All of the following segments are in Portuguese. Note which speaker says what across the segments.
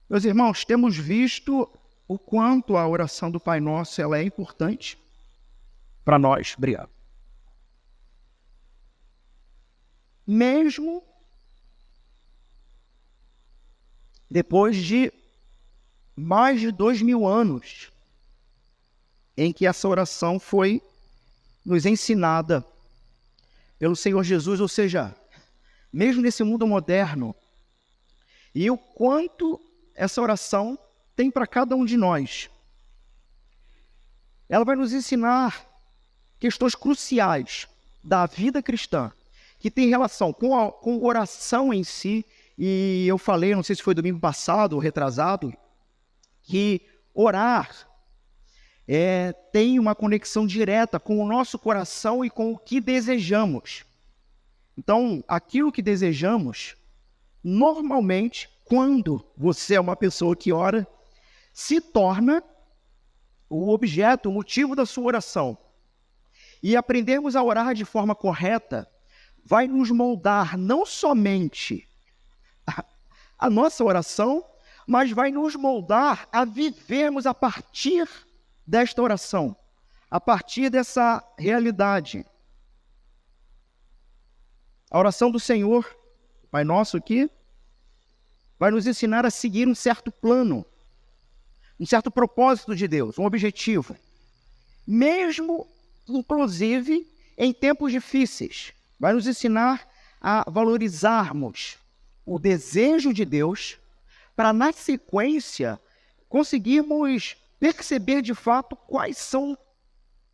Speaker 1: Meus irmãos, temos visto o quanto a oração do Pai Nosso ela é importante para nós. Obrigado. Mesmo depois de mais de 2000 anos em que essa oração foi nos ensinada pelo Senhor Jesus, ou seja, mesmo nesse mundo moderno, e o quanto essa oração tem para cada um de nós. Ela vai nos ensinar questões cruciais da vida cristã, que tem relação com a oração em si. E eu falei, não sei se foi domingo passado ou retrasado, que orar tem uma conexão direta com o nosso coração e com o que desejamos. Então, aquilo que desejamos, normalmente, quando você é uma pessoa que ora, se torna o objeto, o motivo da sua oração. E aprendermos a orar de forma correta vai nos moldar não somente a nossa oração, mas vai nos moldar a vivermos a partir desta oração, a partir dessa realidade. A oração do Senhor, Pai Nosso aqui, vai nos ensinar a seguir um certo plano, um certo propósito de Deus, um objetivo. Mesmo, inclusive, em tempos difíceis, vai nos ensinar a valorizarmos o desejo de Deus para, na sequência, conseguirmos perceber de fato quais são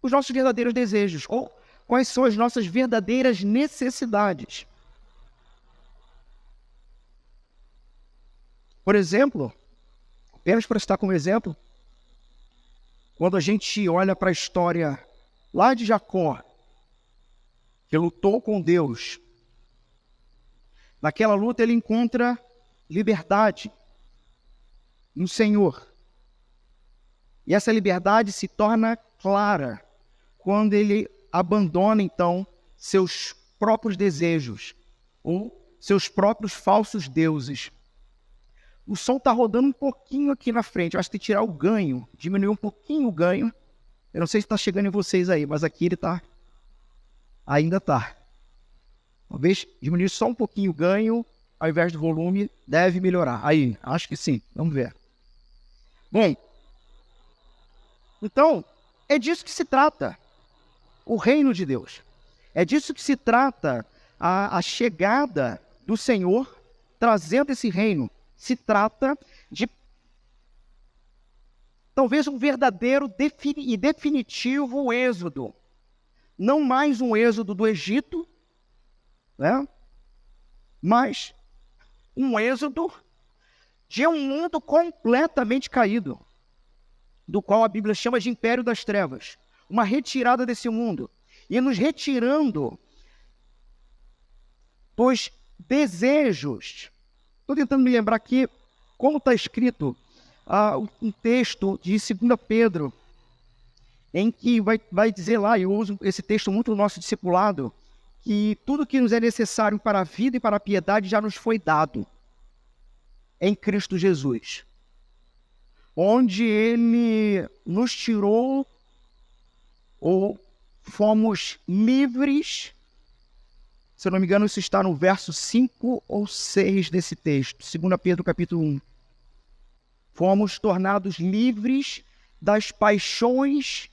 Speaker 1: os nossos verdadeiros desejos ou quais são as nossas verdadeiras necessidades. Por exemplo, apenas para citar como exemplo, quando a gente olha para a história lá de Jacó, que lutou com Deus, naquela luta ele encontra liberdade no Senhor. E essa liberdade se torna clara quando ele abandona, então, seus próprios desejos ou seus próprios falsos deuses. O som está rodando um pouquinho aqui na frente. Eu acho que tem que tirar o ganho, diminuir um pouquinho o ganho. Eu não sei se está chegando em vocês aí, mas aqui ele está. Ainda está. Talvez diminuir só um pouquinho o ganho, ao invés do volume, deve melhorar. Aí, acho que sim. Vamos ver. Bom, então, é disso que se trata o reino de Deus. É disso que se trata a chegada do Senhor trazendo esse reino. Se trata de talvez um verdadeiro e definitivo êxodo. Não mais um êxodo do Egito, né? Mas um êxodo de um mundo completamente caído, do qual a Bíblia chama de império das trevas. Uma retirada desse mundo. E nos retirando dos desejos. Estou tentando me lembrar aqui como está escrito um texto de 2 Pedro, em que vai dizer lá, eu uso esse texto muito no nosso discipulado, que tudo que nos é necessário para a vida e para a piedade já nos foi dado em Cristo Jesus. Onde Ele nos tirou ou fomos livres. Se eu não me engano, isso está no verso 5 ou 6 desse texto, 2 Pedro capítulo 1. Fomos tornados livres das paixões,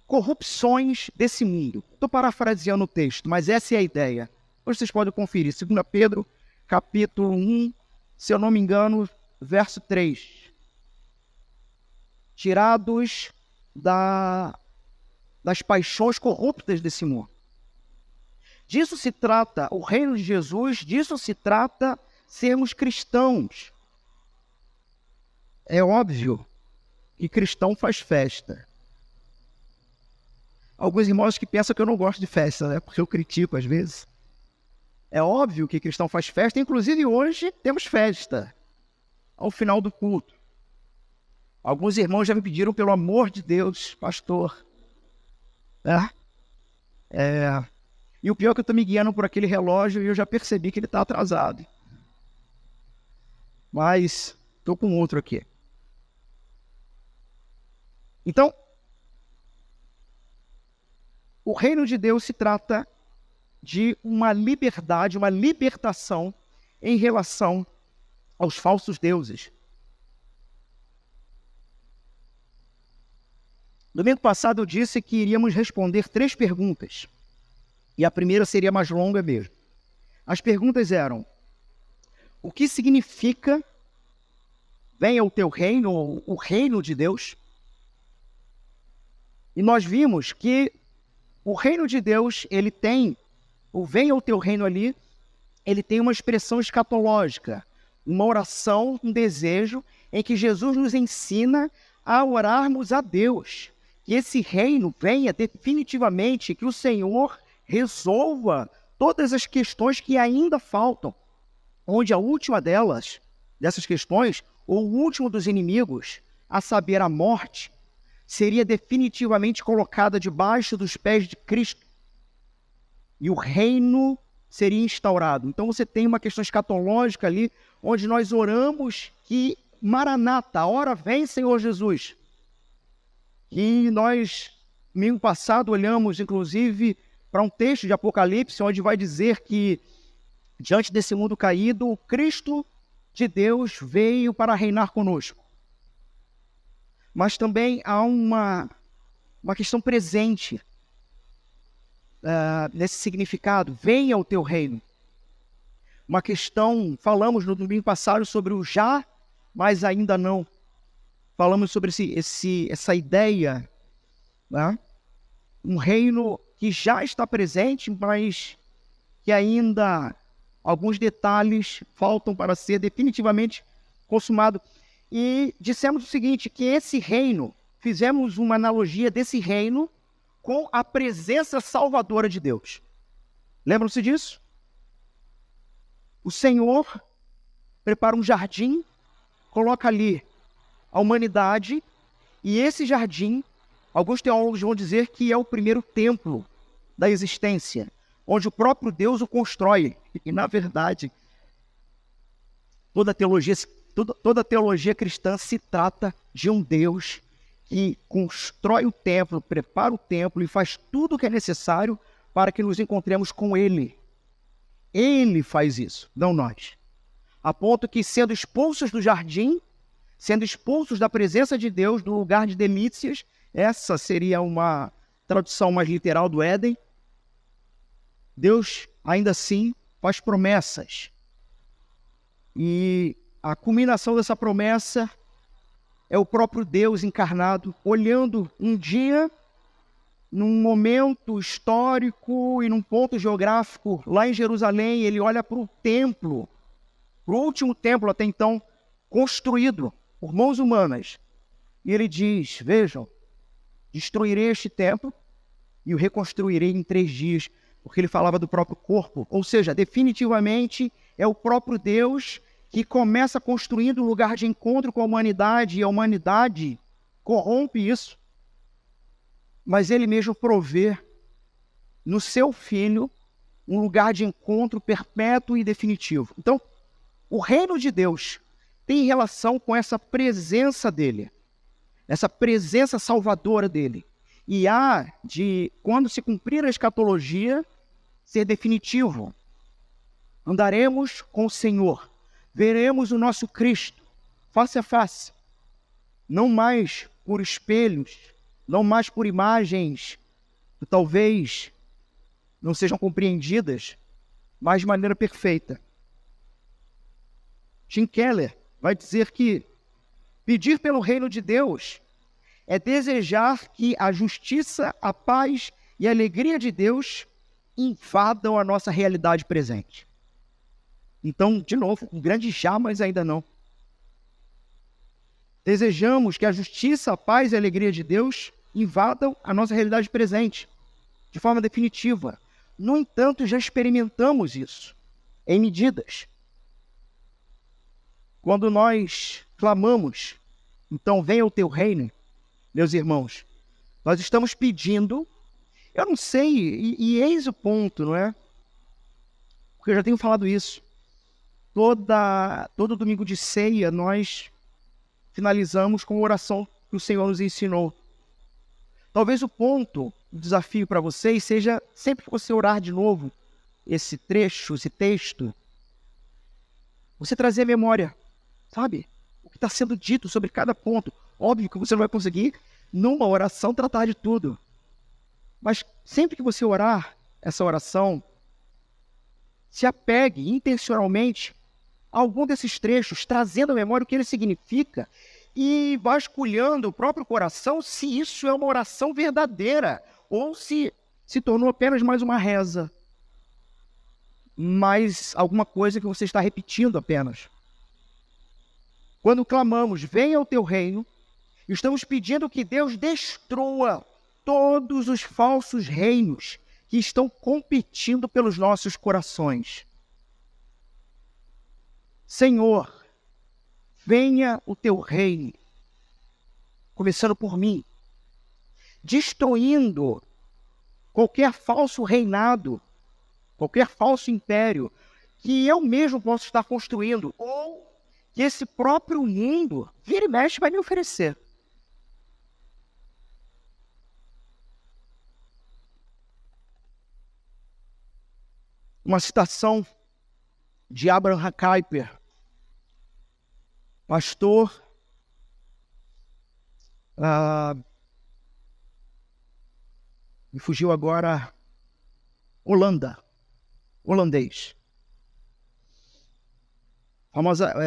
Speaker 1: corrupções desse mundo. Estou parafraseando o texto, mas essa é a ideia. Hoje vocês podem conferir, 2 Pedro capítulo 1, se eu não me engano, verso 3. Tirados das paixões corruptas desse mundo. Disso se trata o reino de Jesus, disso se trata sermos cristãos. É óbvio que cristão faz festa. Alguns irmãos que pensam que eu não gosto de festa, né? Porque eu critico às vezes. É óbvio que cristão faz festa, inclusive hoje temos festa, ao final do culto. Alguns irmãos já me pediram, pelo amor de Deus, pastor, né? E o pior é que eu estou me guiando por aquele relógio e eu já percebi que ele está atrasado. mas estou com outro aqui. Então, o reino de Deus se trata de uma liberdade, uma libertação em relação aos falsos deuses. Domingo passado eu disse que iríamos responder 3 perguntas. E a primeira seria mais longa mesmo. As perguntas eram: o que significa venha o teu reino, ou o reino de Deus? E nós vimos que o reino de Deus, ele tem, o venha o teu reino ali, ele tem uma expressão escatológica, uma oração, um desejo, em que Jesus nos ensina a orarmos a Deus. Que esse reino venha definitivamente, que o Senhor resolva todas as questões que ainda faltam, onde a última dessas questões, ou o último dos inimigos, a saber, a morte, seria definitivamente colocada debaixo dos pés de Cristo. E o reino seria instaurado. Então você tem uma questão escatológica ali, onde nós oramos que Maranata, a hora vem, Senhor Jesus. E nós, domingo passado, olhamos, inclusive, para um texto de Apocalipse, onde vai dizer que, diante desse mundo caído, o Cristo de Deus veio para reinar conosco. Mas também há uma questão presente nesse significado: venha o teu reino. Uma questão, falamos no domingo passado sobre o já, mas ainda não. Falamos sobre essa ideia, né? Um reino que já está presente, mas que ainda alguns detalhes faltam para ser definitivamente consumado. E dissemos o seguinte, que esse reino, fizemos uma analogia desse reino com a presença salvadora de Deus. Lembram-se disso? O Senhor prepara um jardim, coloca ali a humanidade, e esse jardim, alguns teólogos vão dizer que é o primeiro templo da existência, onde o próprio Deus o constrói. E, na verdade, toda a teologia cristã se trata de um Deus que constrói o templo, prepara o templo e faz tudo o que é necessário para que nos encontremos com Ele. Ele faz isso, não nós. A ponto que, sendo expulsos do jardim, sendo expulsos da presença de Deus, do lugar de delícias, essa seria uma tradução mais literal do Éden, Deus, ainda assim, faz promessas. E a culminação dessa promessa é o próprio Deus encarnado, olhando um dia, num momento histórico e num ponto geográfico, lá em Jerusalém, ele olha para o templo, para o último templo até então construído por mãos humanas. E ele diz, vejam, destruirei este templo e o reconstruirei em 3 dias, porque ele falava do próprio corpo. Ou seja, definitivamente é o próprio Deus que começa construindo um lugar de encontro com a humanidade, e a humanidade corrompe isso. Mas ele mesmo provê no seu Filho um lugar de encontro perpétuo e definitivo. Então, o reino de Deus tem relação com essa presença dele, essa presença salvadora dele. E há de, quando se cumprir a escatologia, ser definitivo. Andaremos com o Senhor, veremos o nosso Cristo face a face, não mais por espelhos, não mais por imagens que talvez não sejam compreendidas, mas de maneira perfeita. Tim Keller vai dizer que pedir pelo reino de Deus é desejar que a justiça, a paz e a alegria de Deus invadam a nossa realidade presente. Então, de novo, um grande já, mas ainda não. Desejamos que a justiça, a paz e a alegria de Deus invadam a nossa realidade presente, de forma definitiva. No entanto, já experimentamos isso, em medidas. Quando nós clamamos, então venha o teu reino, meus irmãos, nós estamos pedindo, eu não sei, e eis o ponto, não é? Porque eu já tenho falado isso. todo domingo de ceia, nós finalizamos com a oração que o Senhor nos ensinou. Talvez o desafio para vocês seja, sempre que você orar de novo esse trecho, esse texto, você trazer a memória, sabe? O que está sendo dito sobre cada ponto. Óbvio que você não vai conseguir, numa oração, tratar de tudo. Mas sempre que você orar essa oração, se apegue intencionalmente a algum desses trechos, trazendo à memória o que ele significa e vasculhando o próprio coração se isso é uma oração verdadeira ou se tornou apenas mais uma reza, mais alguma coisa que você está repetindo apenas. Quando clamamos, venha o teu reino, estamos pedindo que Deus destrua todos os falsos reinos que estão competindo pelos nossos corações. Senhor, venha o teu reino, começando por mim, destruindo qualquer falso reinado, qualquer falso império que eu mesmo posso estar construindo, ou que esse próprio mundo, vira e mexe, vai me oferecer. Uma citação de Abraham Kuyper, pastor me fugiu agora, holandês.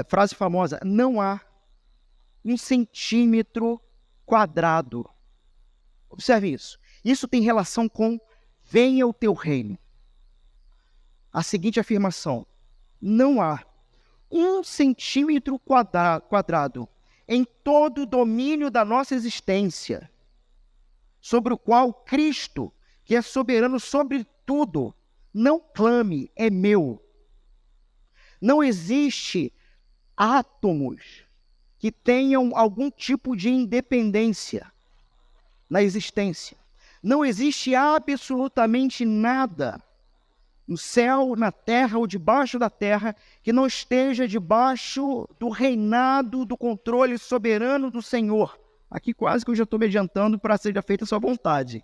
Speaker 1: Frase famosa: não há 1 centímetro quadrado. Observe isso. Isso tem relação com venha o teu reino. A seguinte afirmação: não há 1 centímetro quadrado em todo o domínio da nossa existência, sobre o qual Cristo, que é soberano sobre tudo, não clame, é meu. Não existe átomos que tenham algum tipo de independência na existência. Não existe absolutamente nada no céu, na terra ou debaixo da terra que não esteja debaixo do reinado, do controle soberano do Senhor. Aqui quase que eu já estou me adiantando para seja feita a sua vontade.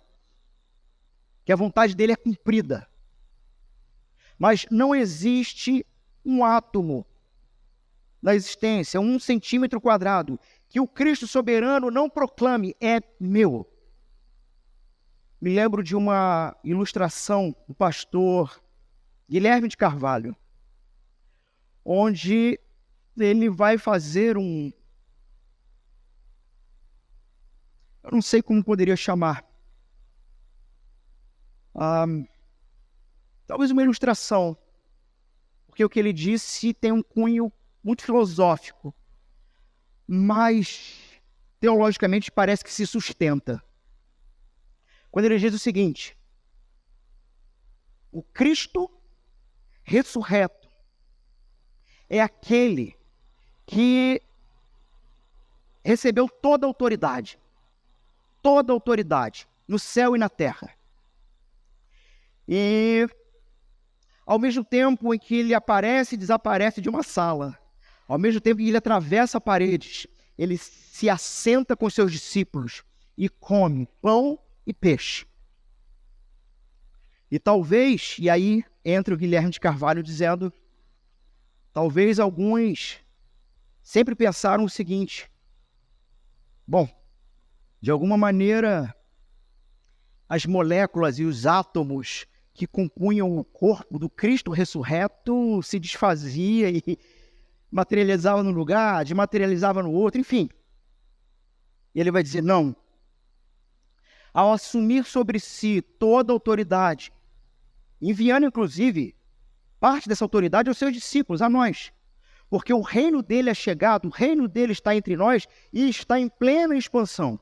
Speaker 1: Que a vontade dele é cumprida. Mas não existe um átomo na existência, 1 centímetro quadrado, que o Cristo soberano não proclame, é meu. Me lembro de uma ilustração do pastor Guilherme de Carvalho, onde ele vai fazer eu não sei como poderia chamar, talvez uma ilustração, porque o que ele disse tem um cunho muito filosófico, mas teologicamente parece que se sustenta. Quando ele diz o seguinte: o Cristo ressurreto é aquele que recebeu toda a autoridade no céu e na terra. E ao mesmo tempo em que ele aparece e desaparece de uma sala, ao mesmo tempo que ele atravessa paredes, ele se assenta com seus discípulos e come pão e peixe. E talvez, e aí entra o Guilherme de Carvalho dizendo, talvez alguns sempre pensaram o seguinte: bom, de alguma maneira, as moléculas e os átomos que compunham o corpo do Cristo ressurreto se desfazia e materializava num lugar, desmaterializava no outro, enfim. E ele vai dizer, não. Ao assumir sobre si toda a autoridade, enviando inclusive parte dessa autoridade aos seus discípulos, a nós, porque o reino dele é chegado, o reino dele está entre nós e está em plena expansão.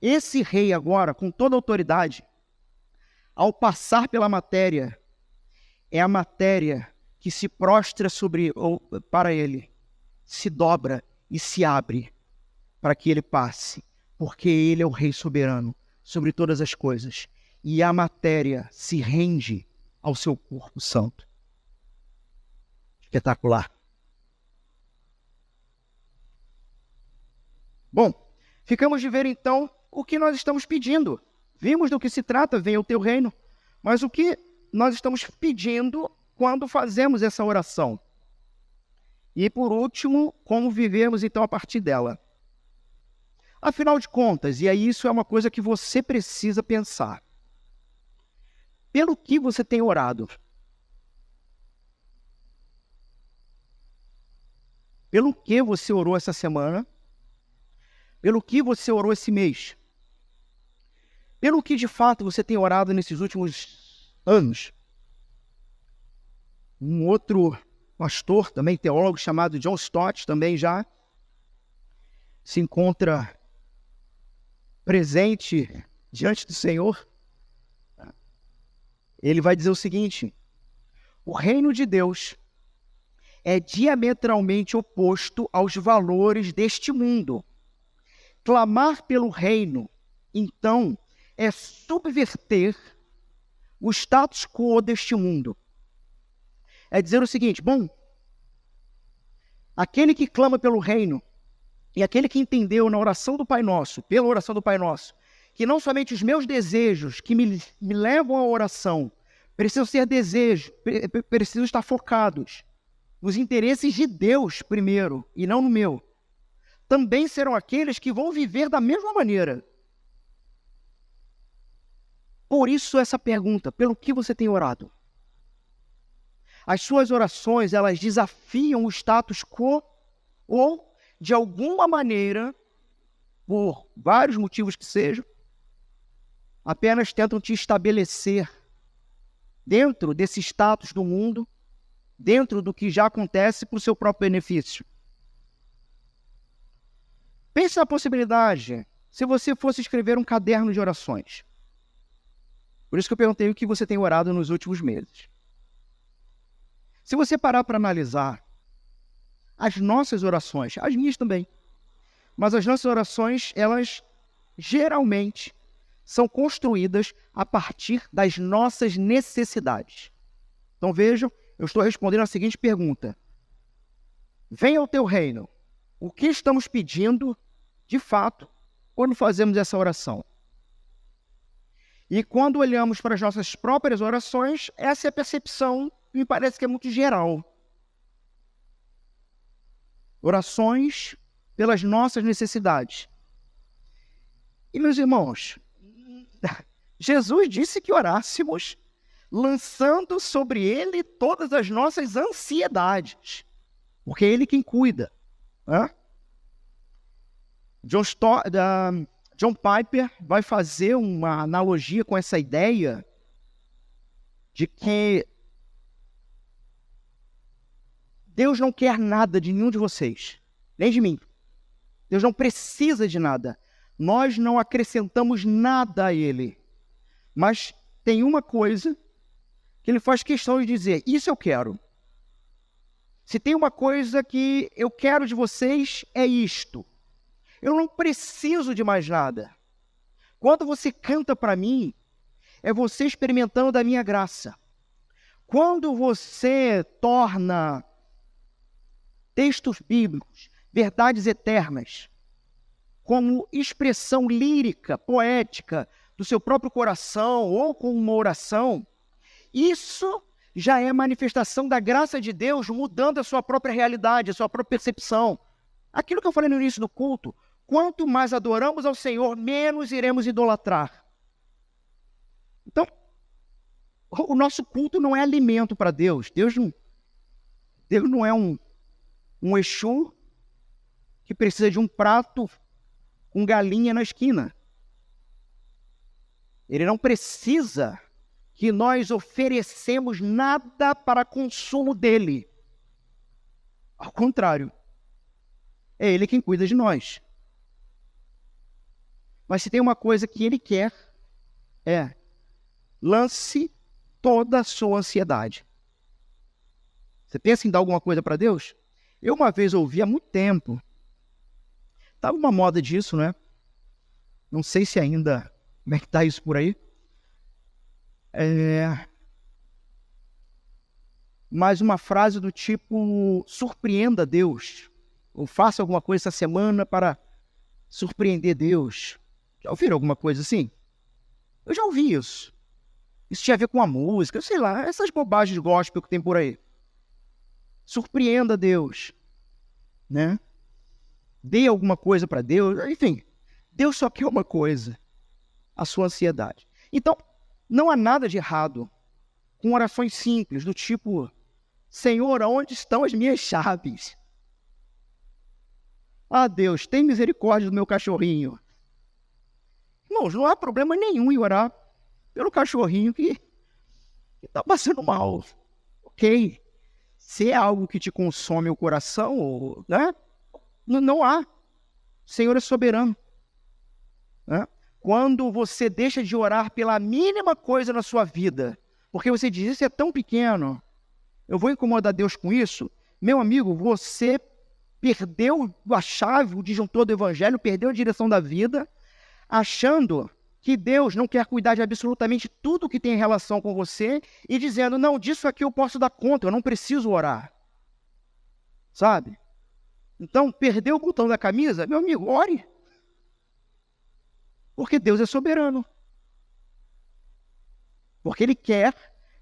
Speaker 1: Esse rei agora, com toda a autoridade, ao passar pela matéria, é a matéria que se prostra para ele, se dobra e se abre para que ele passe, porque ele é o rei soberano sobre todas as coisas, e a matéria se rende ao seu corpo santo. Espetacular. Bom, ficamos de ver então o que nós estamos pedindo. Vimos do que se trata, venha o teu reino. Mas o que nós estamos pedindo quando fazemos essa oração? E por último, como vivemos então a partir dela? Afinal de contas, e aí isso é uma coisa que você precisa pensar. Pelo que você tem orado? Pelo que você orou essa semana? Pelo que você orou esse mês? Pelo que de fato você tem orado nesses últimos anos? Um outro pastor, também teólogo, chamado John Stott, também já se encontra presente diante do Senhor. Ele vai dizer o seguinte: o reino de Deus é diametralmente oposto aos valores deste mundo. Clamar pelo reino, então, é subverter o status quo deste mundo. É dizer o seguinte: bom, aquele que clama pelo reino e aquele que entendeu na oração do Pai Nosso, pela oração do Pai Nosso, que não somente os meus desejos que me levam à oração precisam ser desejos, precisam estar focados nos interesses de Deus primeiro e não no meu, também serão aqueles que vão viver da mesma maneira. Por isso essa pergunta: pelo que você tem orado? As suas orações, elas desafiam o status quo ou, de alguma maneira, por vários motivos que sejam, apenas tentam te estabelecer dentro desse status do mundo, dentro do que já acontece para o seu próprio benefício. Pense na possibilidade, se você fosse escrever um caderno de orações. Por isso que eu perguntei o que você tem orado nos últimos meses. Se você parar para analisar as nossas orações, as minhas também, mas as nossas orações, elas geralmente são construídas a partir das nossas necessidades. Então vejam, eu estou respondendo a seguinte pergunta: venha o teu reino. O que estamos pedindo, de fato, quando fazemos essa oração? E quando olhamos para as nossas próprias orações, essa é a percepção que me parece que é muito geral. Orações pelas nossas necessidades. E, meus irmãos, Jesus disse que orássemos lançando sobre ele todas as nossas ansiedades, porque é ele quem cuida. John Piper vai fazer uma analogia com essa ideia de que Deus não quer nada de nenhum de vocês, nem de mim. Deus não precisa de nada. Nós não acrescentamos nada a Ele. Mas tem uma coisa que Ele faz questão de dizer: isso eu quero. Se tem uma coisa que eu quero de vocês, é isto. Eu não preciso de mais nada. Quando você canta para mim, é você experimentando da minha graça. Quando você torna textos bíblicos, verdades eternas, como expressão lírica, poética, do seu próprio coração ou com uma oração, isso já é manifestação da graça de Deus mudando a sua própria realidade, a sua própria percepção. Aquilo que eu falei no início do culto: quanto mais adoramos ao Senhor, menos iremos idolatrar. Então, o nosso culto não é alimento para Deus. Deus não é um Exu que precisa de um prato com galinha na esquina. Ele não precisa que nós oferecemos nada para consumo dele. Ao contrário, é ele quem cuida de nós. Mas se tem uma coisa que ele quer, é: lance toda a sua ansiedade. Você pensa em dar alguma coisa para Deus? Eu uma vez ouvi há muito tempo. Estava uma moda disso, né? Não sei se ainda, como é que está isso por aí. Mas uma frase do tipo: surpreenda Deus. Ou faça alguma coisa essa semana para surpreender Deus. Já ouviram alguma coisa assim? Eu já ouvi isso. Isso tinha a ver com a música, sei lá, essas bobagens gospel que tem por aí. Surpreenda Deus, né? Dê alguma coisa para Deus, enfim. Deus só quer uma coisa, a sua ansiedade. Então, não há nada de errado com orações simples, do tipo: Senhor, aonde estão as minhas chaves? Ah, Deus, tem misericórdia do meu cachorrinho. Irmãos, não há problema nenhum em orar pelo cachorrinho que está passando mal. Ok. Se é algo que te consome o coração, né? Não há. O Senhor é soberano. Né? Quando você deixa de orar pela mínima coisa na sua vida, porque você diz: isso é tão pequeno, eu vou incomodar Deus com isso? Meu amigo, você perdeu a chave, o disjuntor do evangelho, perdeu a direção da vida, achando que Deus não quer cuidar de absolutamente tudo que tem relação com você e dizendo: não, disso aqui eu posso dar conta, eu não preciso orar. Sabe? Então, perdeu o botão da camisa? Meu amigo, ore. Porque Deus é soberano. Porque Ele quer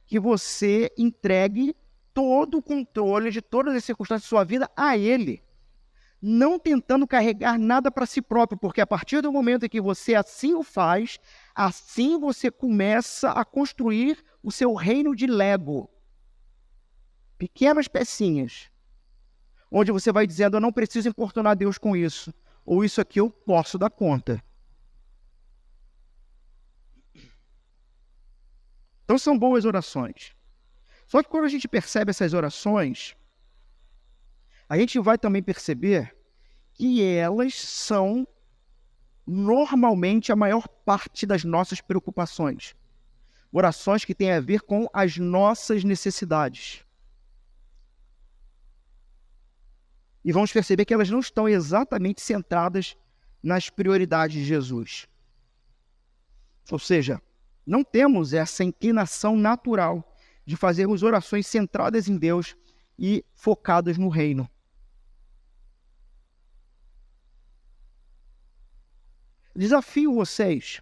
Speaker 1: que você entregue todo o controle de todas as circunstâncias da sua vida a Ele. Não tentando carregar nada para si próprio, porque a partir do momento em que você assim o faz, assim você começa a construir o seu reino de Lego. Pequenas pecinhas, onde você vai dizendo: eu não preciso importunar Deus com isso, ou isso aqui eu posso dar conta. Então são boas orações. Só que quando a gente percebe essas orações, a gente vai também perceber que elas são normalmente a maior parte das nossas preocupações. Orações que têm a ver com as nossas necessidades. E vamos perceber que elas não estão exatamente centradas nas prioridades de Jesus. Ou seja, não temos essa inclinação natural de fazermos orações centradas em Deus e focadas no reino. Desafio vocês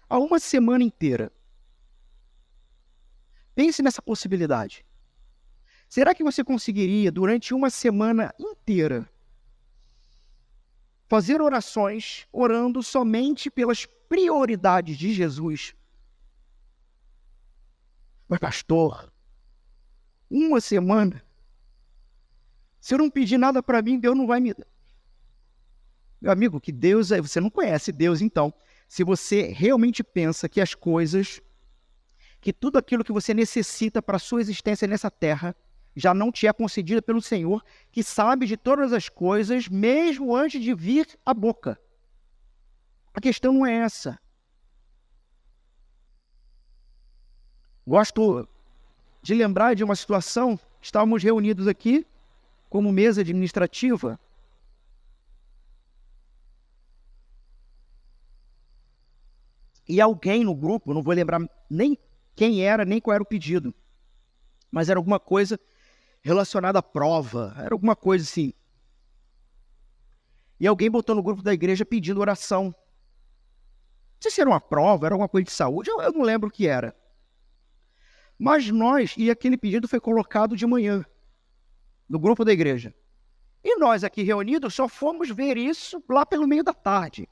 Speaker 1: a uma semana inteira. Pense nessa possibilidade. Será que você conseguiria, durante uma semana inteira, fazer orações orando somente pelas prioridades de Jesus? Mas, pastor, uma semana? Se eu não pedir nada para mim, Deus não vai me dar. Meu amigo, que Deus é... Você não conhece Deus, então. Se você realmente pensa que as coisas, que tudo aquilo que você necessita para a sua existência nessa terra, já não te é concedido pelo Senhor, que sabe de todas as coisas, mesmo antes de vir à boca. A questão não é essa. Gosto de lembrar de uma situação, estávamos reunidos aqui, como mesa administrativa, e alguém no grupo, não vou lembrar nem quem era, nem qual era o pedido, mas era alguma coisa relacionada à prova, era alguma coisa assim. E alguém botou no grupo da igreja pedindo oração. Não sei se era uma prova, era alguma coisa de saúde, eu não lembro o que era. Mas aquele pedido foi colocado de manhã, no grupo da igreja. E nós aqui reunidos só fomos ver isso lá pelo meio da tarde.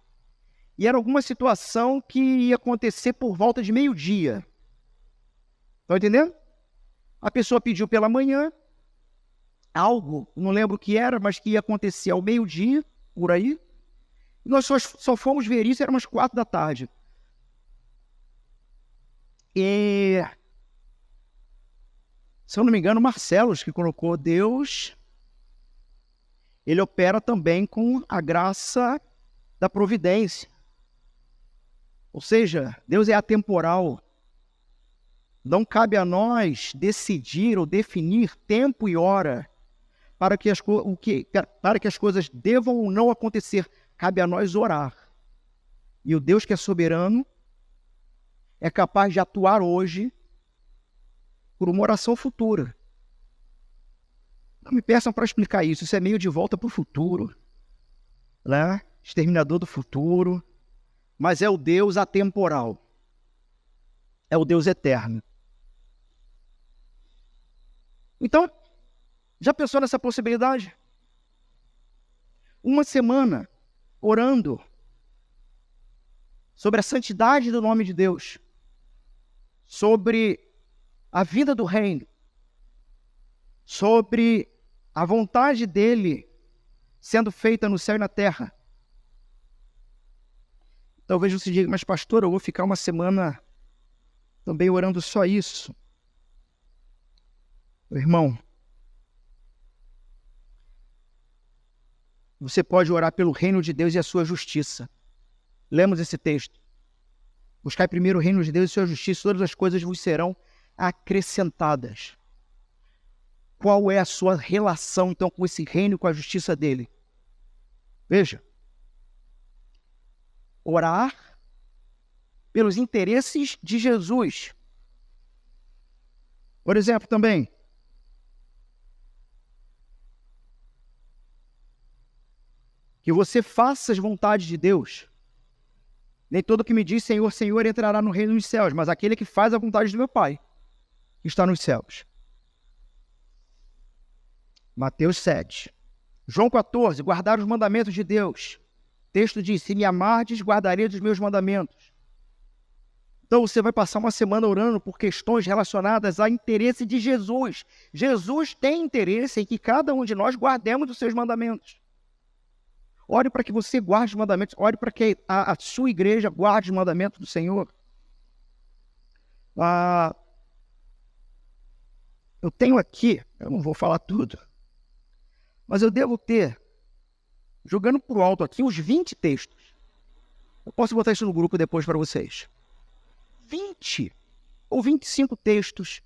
Speaker 1: E era alguma situação que ia acontecer por volta de meio-dia. Estão entendendo? A pessoa pediu pela manhã, algo, não lembro o que era, mas que ia acontecer ao meio-dia, por aí. E nós só fomos ver isso, era umas 4 da tarde. E, se eu não me engano, Marcelos que colocou: Deus, Ele opera também com a graça da providência. Ou seja, Deus é atemporal. Não cabe a nós decidir ou definir tempo e hora para que as coisas devam ou não acontecer. Cabe a nós orar. E o Deus que é soberano é capaz de atuar hoje por uma oração futura. Não me peçam para explicar isso. Isso é meio de volta para o futuro, né? Exterminador do futuro. Mas é o Deus atemporal. É o Deus eterno. Então, já pensou nessa possibilidade? Uma semana orando sobre a santidade do nome de Deus, sobre a vida do reino, sobre a vontade dele sendo feita no céu e na terra. Talvez você diga, mas pastor, eu vou ficar uma semana também orando só isso. Meu irmão, você pode orar pelo reino de Deus e a sua justiça. Lemos esse texto. Buscai primeiro o reino de Deus e a sua justiça, todas as coisas vos serão acrescentadas. Qual é a sua relação, então, com esse reino e com a justiça dele? Veja. Orar pelos interesses de Jesus. Por exemplo, também, que você faça as vontades de Deus. Nem todo que me diz Senhor, Senhor entrará no reino dos céus, mas aquele que faz a vontade do meu Pai, que está nos céus. Mateus 7. João 14, guardar os mandamentos de Deus. O texto diz, se me amardes, guardareis os meus mandamentos. Então você vai passar uma semana orando por questões relacionadas a interesse de Jesus. Jesus tem interesse em que cada um de nós guardemos os seus mandamentos. Ore para que você guarde os mandamentos. Ore para que a sua igreja guarde os mandamentos do Senhor. Eu tenho aqui, eu não vou falar tudo, mas eu devo ter, jogando por alto aqui, uns 20 textos. Eu posso botar isso no grupo depois para vocês. 20 ou 25 textos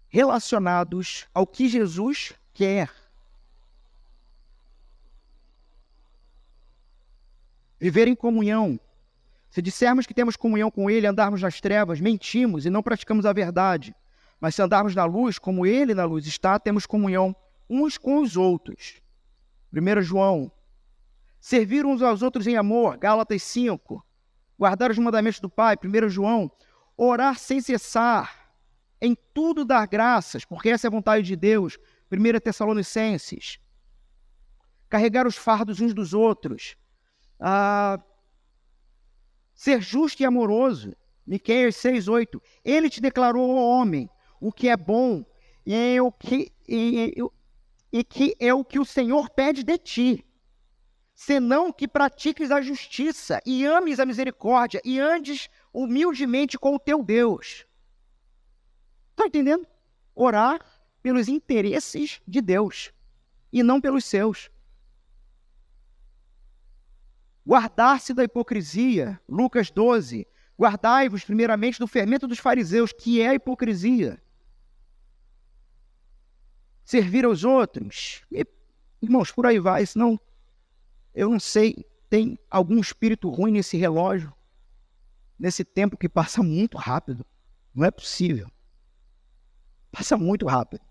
Speaker 1: relacionados ao que Jesus quer. Viver em comunhão. Se dissermos que temos comunhão com Ele, andarmos nas trevas, mentimos e não praticamos a verdade. Mas se andarmos na luz, como Ele na luz está, temos comunhão uns com os outros. 1 João. Servir uns aos outros em amor, Gálatas 5. Guardar os mandamentos do Pai, 1 João. Orar sem cessar, em tudo dar graças, porque essa é a vontade de Deus, 1 Tessalonicenses. Carregar os fardos uns dos outros. Ser justo e amoroso, Miqueias 6:8. Ele te declarou, ó homem, o que é bom e que é o que o Senhor pede de ti, senão que pratiques a justiça e ames a misericórdia e andes humildemente com o teu Deus. Está entendendo? Orar pelos interesses de Deus e não pelos seus. Guardar-se da hipocrisia, Lucas 12. Guardai-vos primeiramente do fermento dos fariseus, que é a hipocrisia. Servir aos outros. E, irmãos, por aí vai, senão, eu não sei, tem algum espírito ruim nesse relógio, nesse tempo que passa muito rápido. Não é possível. Passa muito rápido.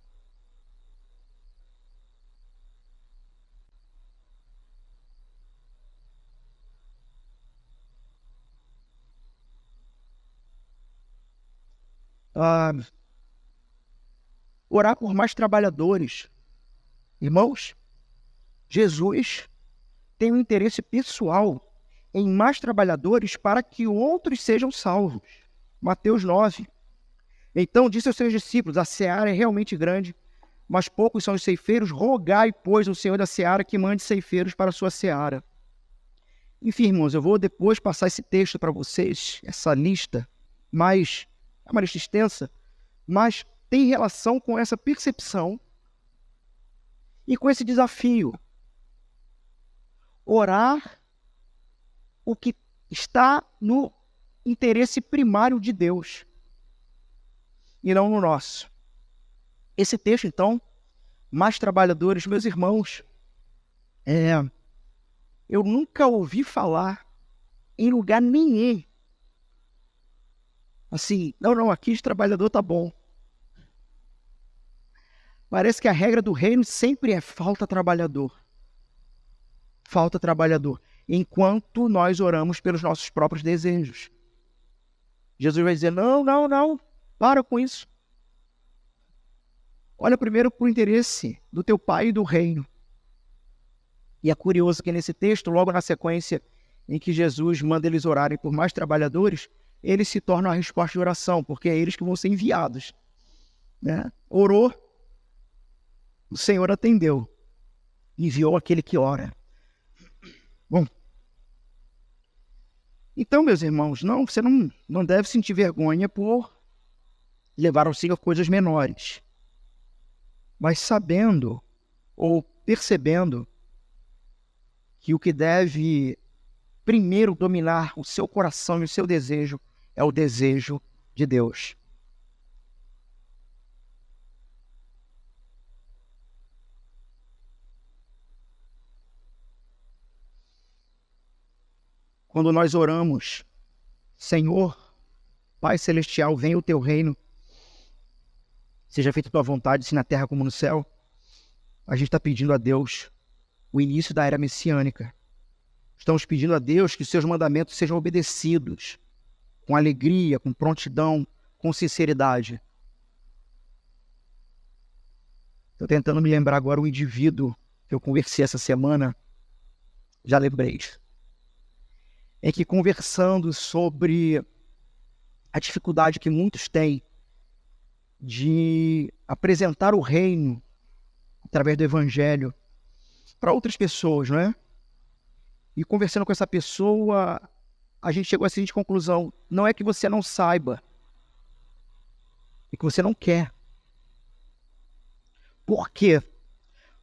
Speaker 1: Orar por mais trabalhadores. Irmãos, Jesus tem um interesse pessoal em mais trabalhadores para que outros sejam salvos. Mateus 9. Então disse aos seus discípulos, a seara é realmente grande, mas poucos são os ceifeiros, rogai, pois, ao Senhor da seara que mande ceifeiros para a sua seara. Enfim, irmãos, eu vou depois passar esse texto para vocês, essa lista, mas é uma lista extensa, mas tem relação com essa percepção e com esse desafio. Orar o que está no interesse primário de Deus e não no nosso. Esse texto, então, mais trabalhadores, meus irmãos, eu nunca ouvi falar em lugar nenhum assim, não, aqui de trabalhador tá bom. Parece que a regra do reino sempre é falta trabalhador. Falta trabalhador. Enquanto nós oramos pelos nossos próprios desejos. Jesus vai dizer, não, para com isso. Olha primeiro para o interesse do teu pai e do reino. E é curioso que nesse texto, logo na sequência em que Jesus manda eles orarem por mais trabalhadores, eles se tornam a resposta de oração, porque é eles que vão ser enviados. Né? Orou, o Senhor atendeu, enviou aquele que ora. Bom, então, meus irmãos, você não deve sentir vergonha por levar ao Senhor coisas menores, mas sabendo ou percebendo que o que deve primeiro dominar o seu coração e o seu desejo é o desejo de Deus. Quando nós oramos, Senhor, Pai Celestial, venha o teu reino, seja feita a tua vontade, assim na terra como no céu, a gente está pedindo a Deus o início da era messiânica. Estamos pedindo a Deus que seus mandamentos sejam obedecidos com alegria, com prontidão, com sinceridade. Estou tentando me lembrar agora um indivíduo que eu conversei essa semana, já lembrei, é que conversando sobre a dificuldade que muitos têm de apresentar o reino através do evangelho para outras pessoas, não é? E conversando com essa pessoa, a gente chegou à seguinte conclusão: não é que você não saiba, é que você não quer. Por quê?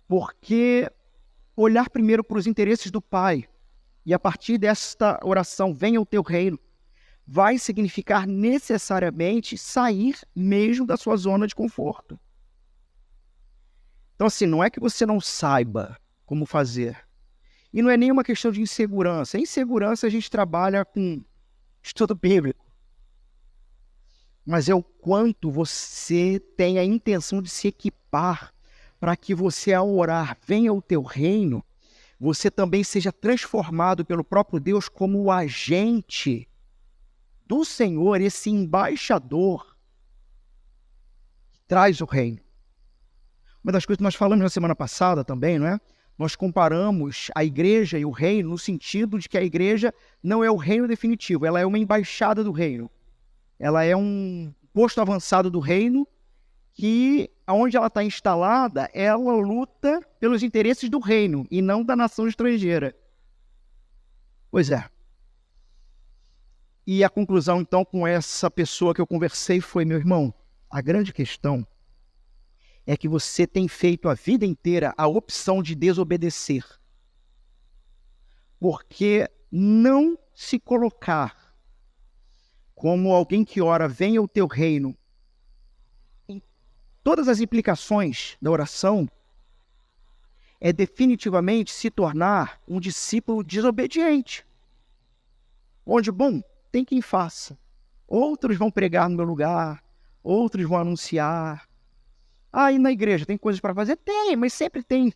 Speaker 1: Porque olhar primeiro para os interesses do Pai e a partir desta oração, venha o teu reino, vai significar necessariamente sair mesmo da sua zona de conforto. Então, assim, não é que você não saiba como fazer. E não é nenhuma questão de insegurança. Em insegurança a gente trabalha com estudo bíblico. Mas é o quanto você tem a intenção de se equipar para que você, ao orar, venha o teu reino, você também seja transformado pelo próprio Deus como o agente do Senhor, esse embaixador que traz o reino. Uma das coisas que nós falamos na semana passada também, não é? Nós comparamos a igreja e o reino no sentido de que a igreja não é o reino definitivo, ela é uma embaixada do reino. Ela é um posto avançado do reino que, onde ela está instalada, ela luta pelos interesses do reino e não da nação estrangeira. Pois é. E a conclusão, então, com essa pessoa que eu conversei foi, meu irmão, a grande questão é que você tem feito a vida inteira a opção de desobedecer. Porque não se colocar como alguém que ora, venha o teu reino, em todas as implicações da oração, é definitivamente se tornar um discípulo desobediente. Onde, bom, tem quem faça. Outros vão pregar no meu lugar, outros vão anunciar. Ah, e na igreja tem coisas para fazer? Tem, mas sempre tem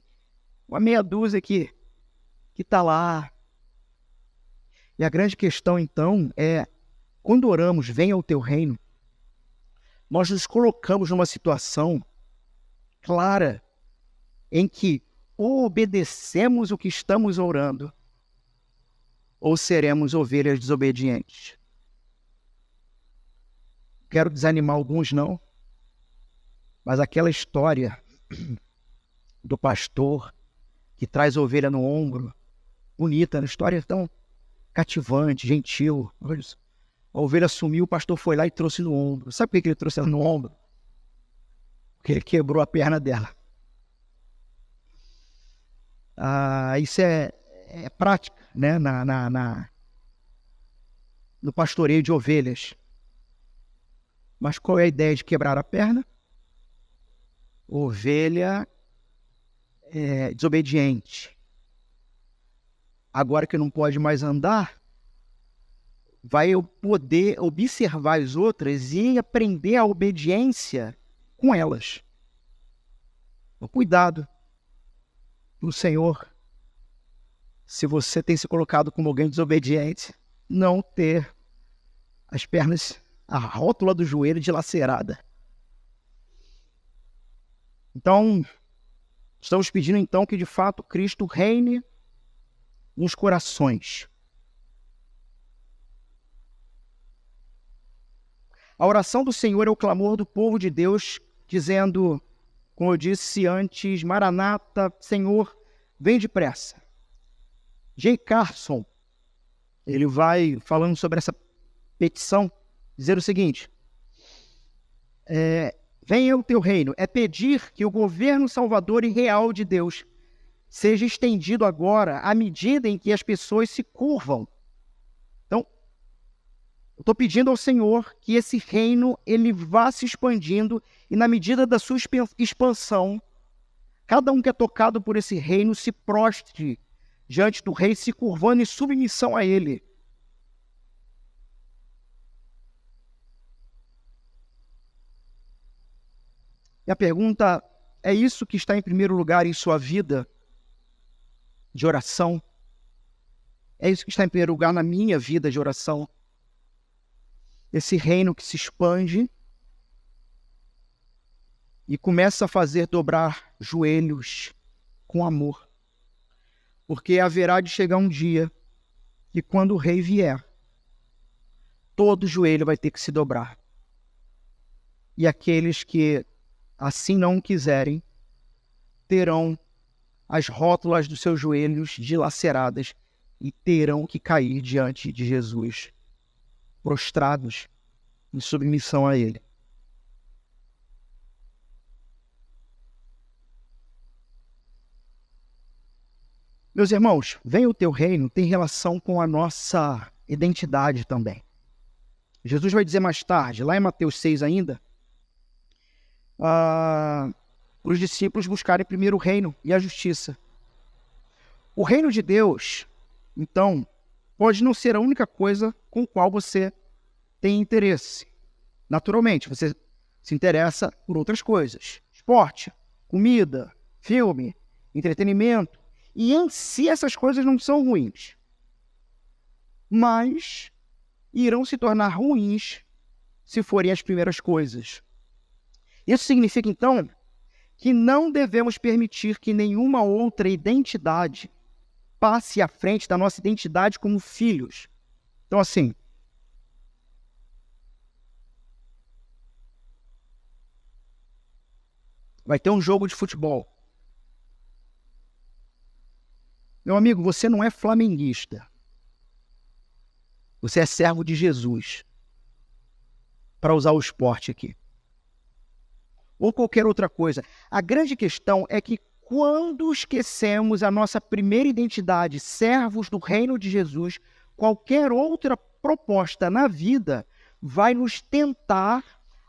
Speaker 1: uma meia dúzia que está lá. E a grande questão, então, é, quando oramos, venha o teu reino, nós nos colocamos numa situação clara em que ou obedecemos o que estamos orando, ou seremos ovelhas desobedientes. Quero desanimar alguns, não, mas aquela história do pastor que traz a ovelha no ombro, bonita, uma história tão cativante, gentil. Olha isso. A ovelha sumiu, o pastor foi lá e trouxe no ombro. Sabe por que ele trouxe ela no ombro? Porque ele quebrou a perna dela. Isso é prática, né? No pastoreio de ovelhas. Mas qual é a ideia de quebrar a perna? Ovelha desobediente. Agora que não pode mais andar, vai poder observar as outras e aprender a obediência com elas. Cuidado no Senhor, se você tem se colocado como alguém desobediente, não ter as pernas, a rótula do joelho dilacerada. Então, estamos pedindo então que de fato Cristo reine nos corações. A oração do Senhor é o clamor do povo de Deus, dizendo, como eu disse antes, Maranata, Senhor, vem depressa. J. Carson, ele vai falando sobre essa petição, dizer o seguinte, venha o teu reino, é pedir que o governo salvador e real de Deus seja estendido agora à medida em que as pessoas se curvam. Então, eu estou pedindo ao Senhor que esse reino ele vá se expandindo e na medida da sua expansão, cada um que é tocado por esse reino se prostre diante do rei, se curvando em submissão a ele. E a pergunta é isso que está em primeiro lugar em sua vida de oração? É isso que está em primeiro lugar na minha vida de oração? Esse reino que se expande e começa a fazer dobrar joelhos com amor. Porque haverá de chegar um dia que quando o rei vier, todo joelho vai ter que se dobrar. E aqueles que assim não quiserem, terão as rótulas dos seus joelhos dilaceradas e terão que cair diante de Jesus, prostrados em submissão a Ele. Meus irmãos, venha o teu reino tem relação com a nossa identidade também. Jesus vai dizer mais tarde, lá em Mateus 6 ainda, os discípulos buscarem primeiro o reino e a justiça. O reino de Deus, então, pode não ser a única coisa com a qual você tem interesse. Naturalmente, você se interessa por outras coisas. Esporte, comida, filme, entretenimento. E em si essas coisas não são ruins. Mas irão se tornar ruins se forem as primeiras coisas. Isso significa, então, que não devemos permitir que nenhuma outra identidade passe à frente da nossa identidade como filhos. Então, assim, vai ter um jogo de futebol. Meu amigo, você não é flamenguista. Você é servo de Jesus. Para usar o esporte aqui. Ou qualquer outra coisa. A grande questão é que quando esquecemos a nossa primeira identidade, servos do reino de Jesus, qualquer outra proposta na vida vai nos tentar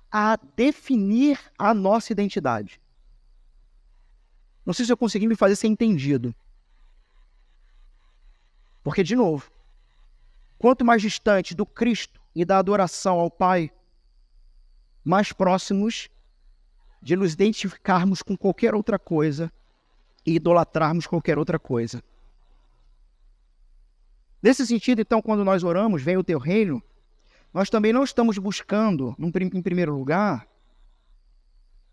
Speaker 1: a definir a nossa identidade. Não sei se eu consegui me fazer ser entendido. Porque, de novo, quanto mais distante do Cristo e da adoração ao Pai, mais próximos de nos identificarmos com qualquer outra coisa e idolatrarmos qualquer outra coisa. Nesse sentido, então, quando nós oramos, venha o teu reino, nós também não estamos buscando, em primeiro lugar,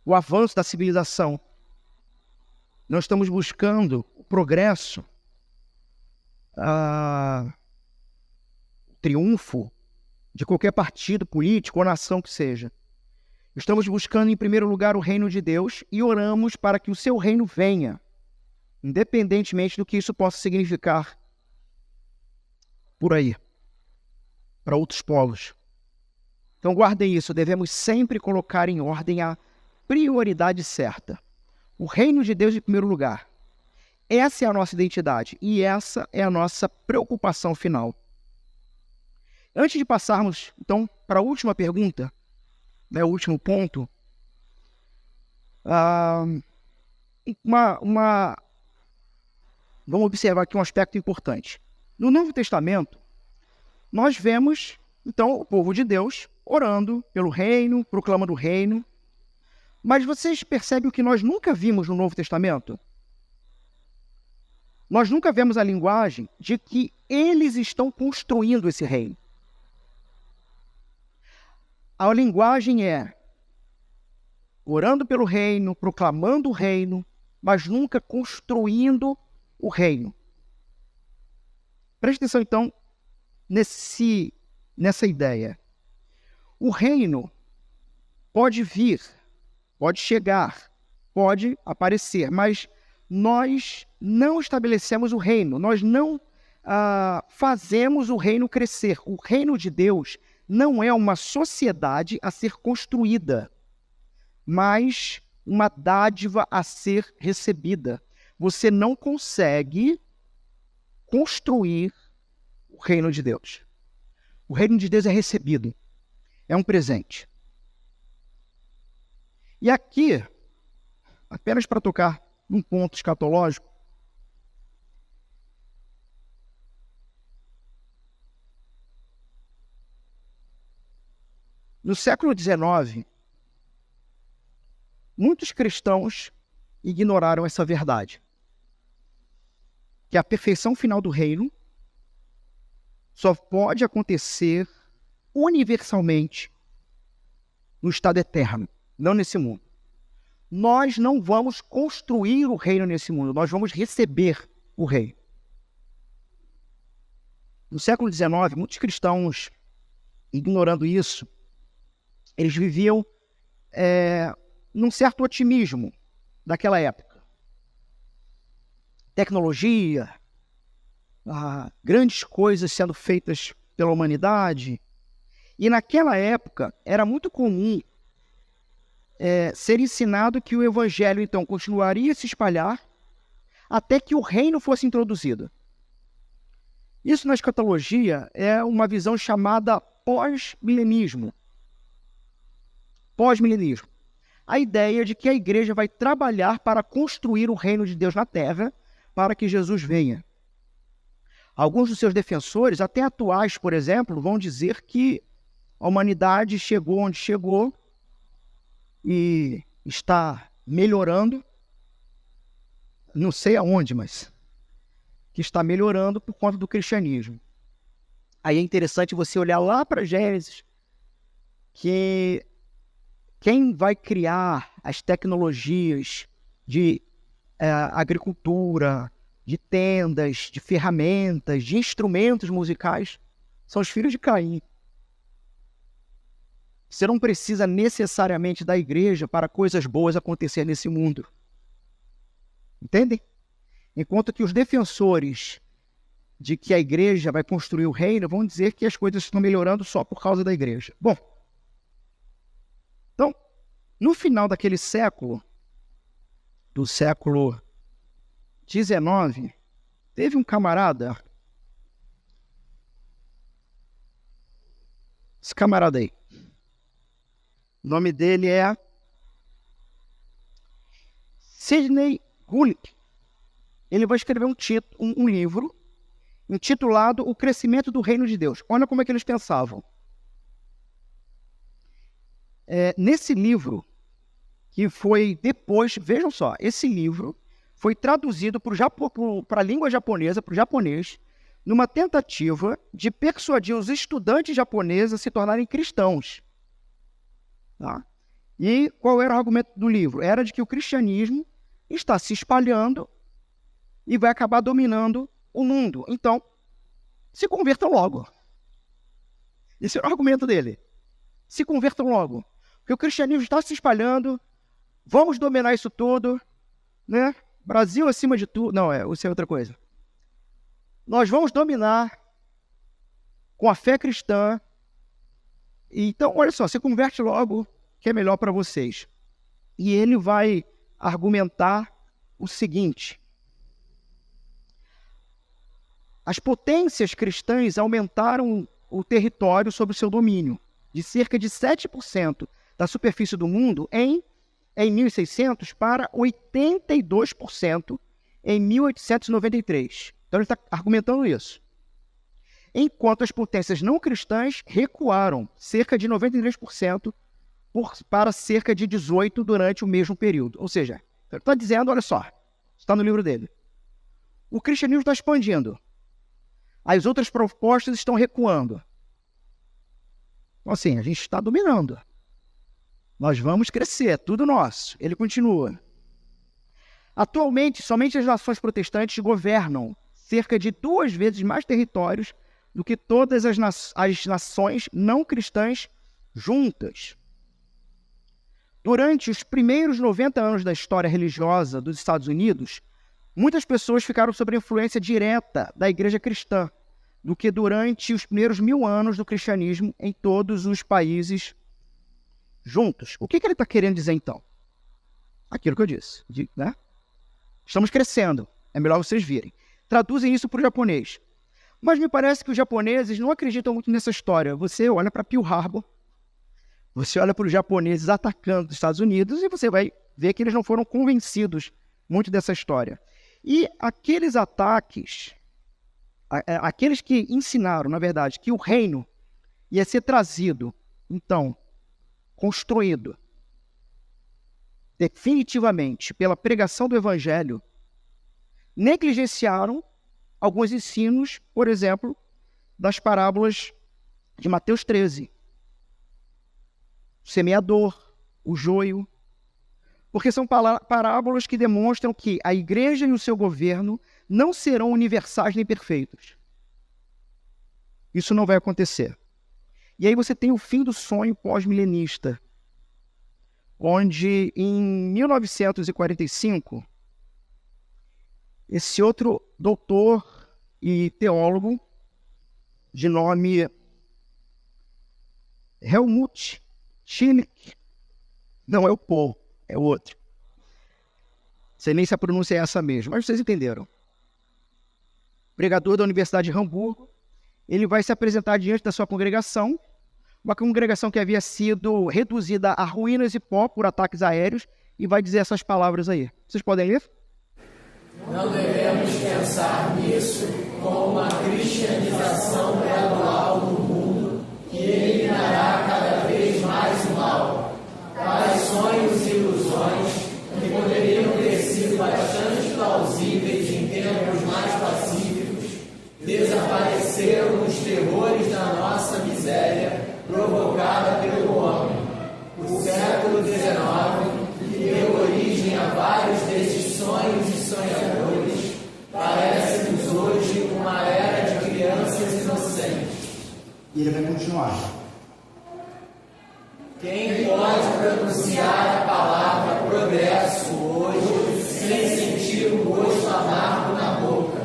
Speaker 1: o avanço da civilização. Não estamos buscando o progresso, o triunfo de qualquer partido político ou nação que seja. Estamos buscando, em primeiro lugar, o reino de Deus e oramos para que o seu reino venha, independentemente do que isso possa significar por aí, para outros povos. Então guardem isso, devemos sempre colocar em ordem a prioridade certa. O reino de Deus em primeiro lugar. Essa é a nossa identidade e essa é a nossa preocupação final. Antes de passarmos, então, para a última pergunta, o último ponto, vamos observar aqui um aspecto importante. No Novo Testamento, nós vemos, então, o povo de Deus orando pelo reino, proclamando o reino. Mas vocês percebem o que nós nunca vimos no Novo Testamento? Nós nunca vemos a linguagem de que eles estão construindo esse reino. A linguagem é orando pelo reino, proclamando o reino, mas nunca construindo o reino. Preste atenção, então, nessa ideia. O reino pode vir, pode chegar, pode aparecer, mas nós não estabelecemos o reino, nós não fazemos o reino crescer. O reino de Deus não é uma sociedade a ser construída, mas uma dádiva a ser recebida. Você não consegue construir o reino de Deus. O reino de Deus é recebido, é um presente. E aqui, apenas para tocar num ponto escatológico, no século XIX, muitos cristãos ignoraram essa verdade, que a perfeição final do reino só pode acontecer universalmente no estado eterno, não nesse mundo. Nós não vamos construir o reino nesse mundo, nós vamos receber o reino. No século XIX, muitos cristãos, ignorando isso, eles viviam num certo otimismo daquela época. Tecnologia, grandes coisas sendo feitas pela humanidade. E naquela época era muito comum ser ensinado que o evangelho, então, continuaria a se espalhar até que o reino fosse introduzido. Isso na escatologia é uma visão chamada pós-milenismo. Pós-milenismo. A ideia de que a igreja vai trabalhar para construir o reino de Deus na terra para que Jesus venha. Alguns dos seus defensores, até atuais, por exemplo, vão dizer que a humanidade chegou onde chegou e está melhorando, não sei aonde, mas que está melhorando por conta do cristianismo. Aí é interessante você olhar lá para Gênesis, que quem vai criar as tecnologias de agricultura, de tendas, de ferramentas, de instrumentos musicais, são os filhos de Caim. Você não precisa necessariamente da igreja para coisas boas acontecer nesse mundo. Entendem? Enquanto que os defensores de que a igreja vai construir o reino vão dizer que as coisas estão melhorando só por causa da igreja. Bom, então, no final daquele século, do século XIX, teve um camarada, esse camarada aí, o nome dele é Sidney Gulick. Ele vai escrever um livro intitulado O Crescimento do Reino de Deus. Olha como é que eles pensavam. Nesse livro, que foi depois, vejam só, esse livro foi traduzido para a língua japonesa, para o japonês, numa tentativa de persuadir os estudantes japoneses a se tornarem cristãos. Tá? E qual era o argumento do livro? Era de que o cristianismo está se espalhando e vai acabar dominando o mundo. Então, se convertam logo. Esse era o argumento dele. Se convertam logo. Porque o cristianismo está se espalhando, vamos dominar isso tudo, né? Brasil acima de tudo. Não, isso é outra coisa. Nós vamos dominar com a fé cristã. Então, olha só, se converte logo, que é melhor para vocês. E ele vai argumentar o seguinte: as potências cristãs aumentaram o território sob o seu domínio, de cerca de 7% da superfície do mundo em 1600 para 82% em 1893. Então ele está argumentando isso. Enquanto as potências não cristãs recuaram cerca de 93% para cerca de 18 durante o mesmo período. Ou seja, ele está dizendo, olha só, está no livro dele. O cristianismo está expandindo. As outras propostas estão recuando. Então, assim, a gente está dominando. Nós vamos crescer, é tudo nosso. Ele continua. Atualmente, somente as nações protestantes governam cerca de 2 vezes mais territórios do que todas as nações não cristãs juntas. Durante os primeiros 90 anos da história religiosa dos Estados Unidos, muitas pessoas ficaram sob a influência direta da igreja cristã do que durante os primeiros 1000 anos do cristianismo em todos os países juntos. O que ele está querendo dizer, então? Aquilo que eu disse, né? Estamos crescendo, é melhor vocês virem. Traduzem isso para o japonês. Mas me parece que os japoneses não acreditam muito nessa história. Você olha para Pearl Harbor, você olha para os japoneses atacando os Estados Unidos e você vai ver que eles não foram convencidos muito dessa história. E aqueles ataques, aqueles que ensinaram, na verdade, que o reino ia ser trazido, então, construído definitivamente pela pregação do evangelho, negligenciaram alguns ensinos, por exemplo, das parábolas de Mateus 13. O semeador, o joio, porque são parábolas que demonstram que a igreja e o seu governo não serão universais nem perfeitos. Isso não vai acontecer. E aí você tem o fim do sonho pós-milenista, onde em 1945, esse outro doutor e teólogo, de nome Helmut Schlick, não é o Paul, é o outro. Não sei nem se a pronúncia é essa mesmo, mas vocês entenderam. Pregador da Universidade de Hamburgo, ele vai se apresentar diante da sua congregação, uma congregação que havia sido reduzida a ruínas e pó por ataques aéreos, e vai dizer essas palavras aí. Vocês podem ler?
Speaker 2: Não devemos pensar nisso como uma cristianização gradual do mundo que eliminará cada vez mais o mal. Tais sonhos e ilusões, que poderiam ter sido bastante plausíveis em tempos mais pacíficos, desapareceram nos terrores da nossa miséria provocada pelo homem. O século XIX, que deu origem a vários desses sonhos e sonhadores, parece-nos hoje uma era de crianças inocentes.
Speaker 3: E ele vai continuar.
Speaker 2: Quem pode pronunciar a palavra progresso hoje sem sentir um gosto amargo na boca?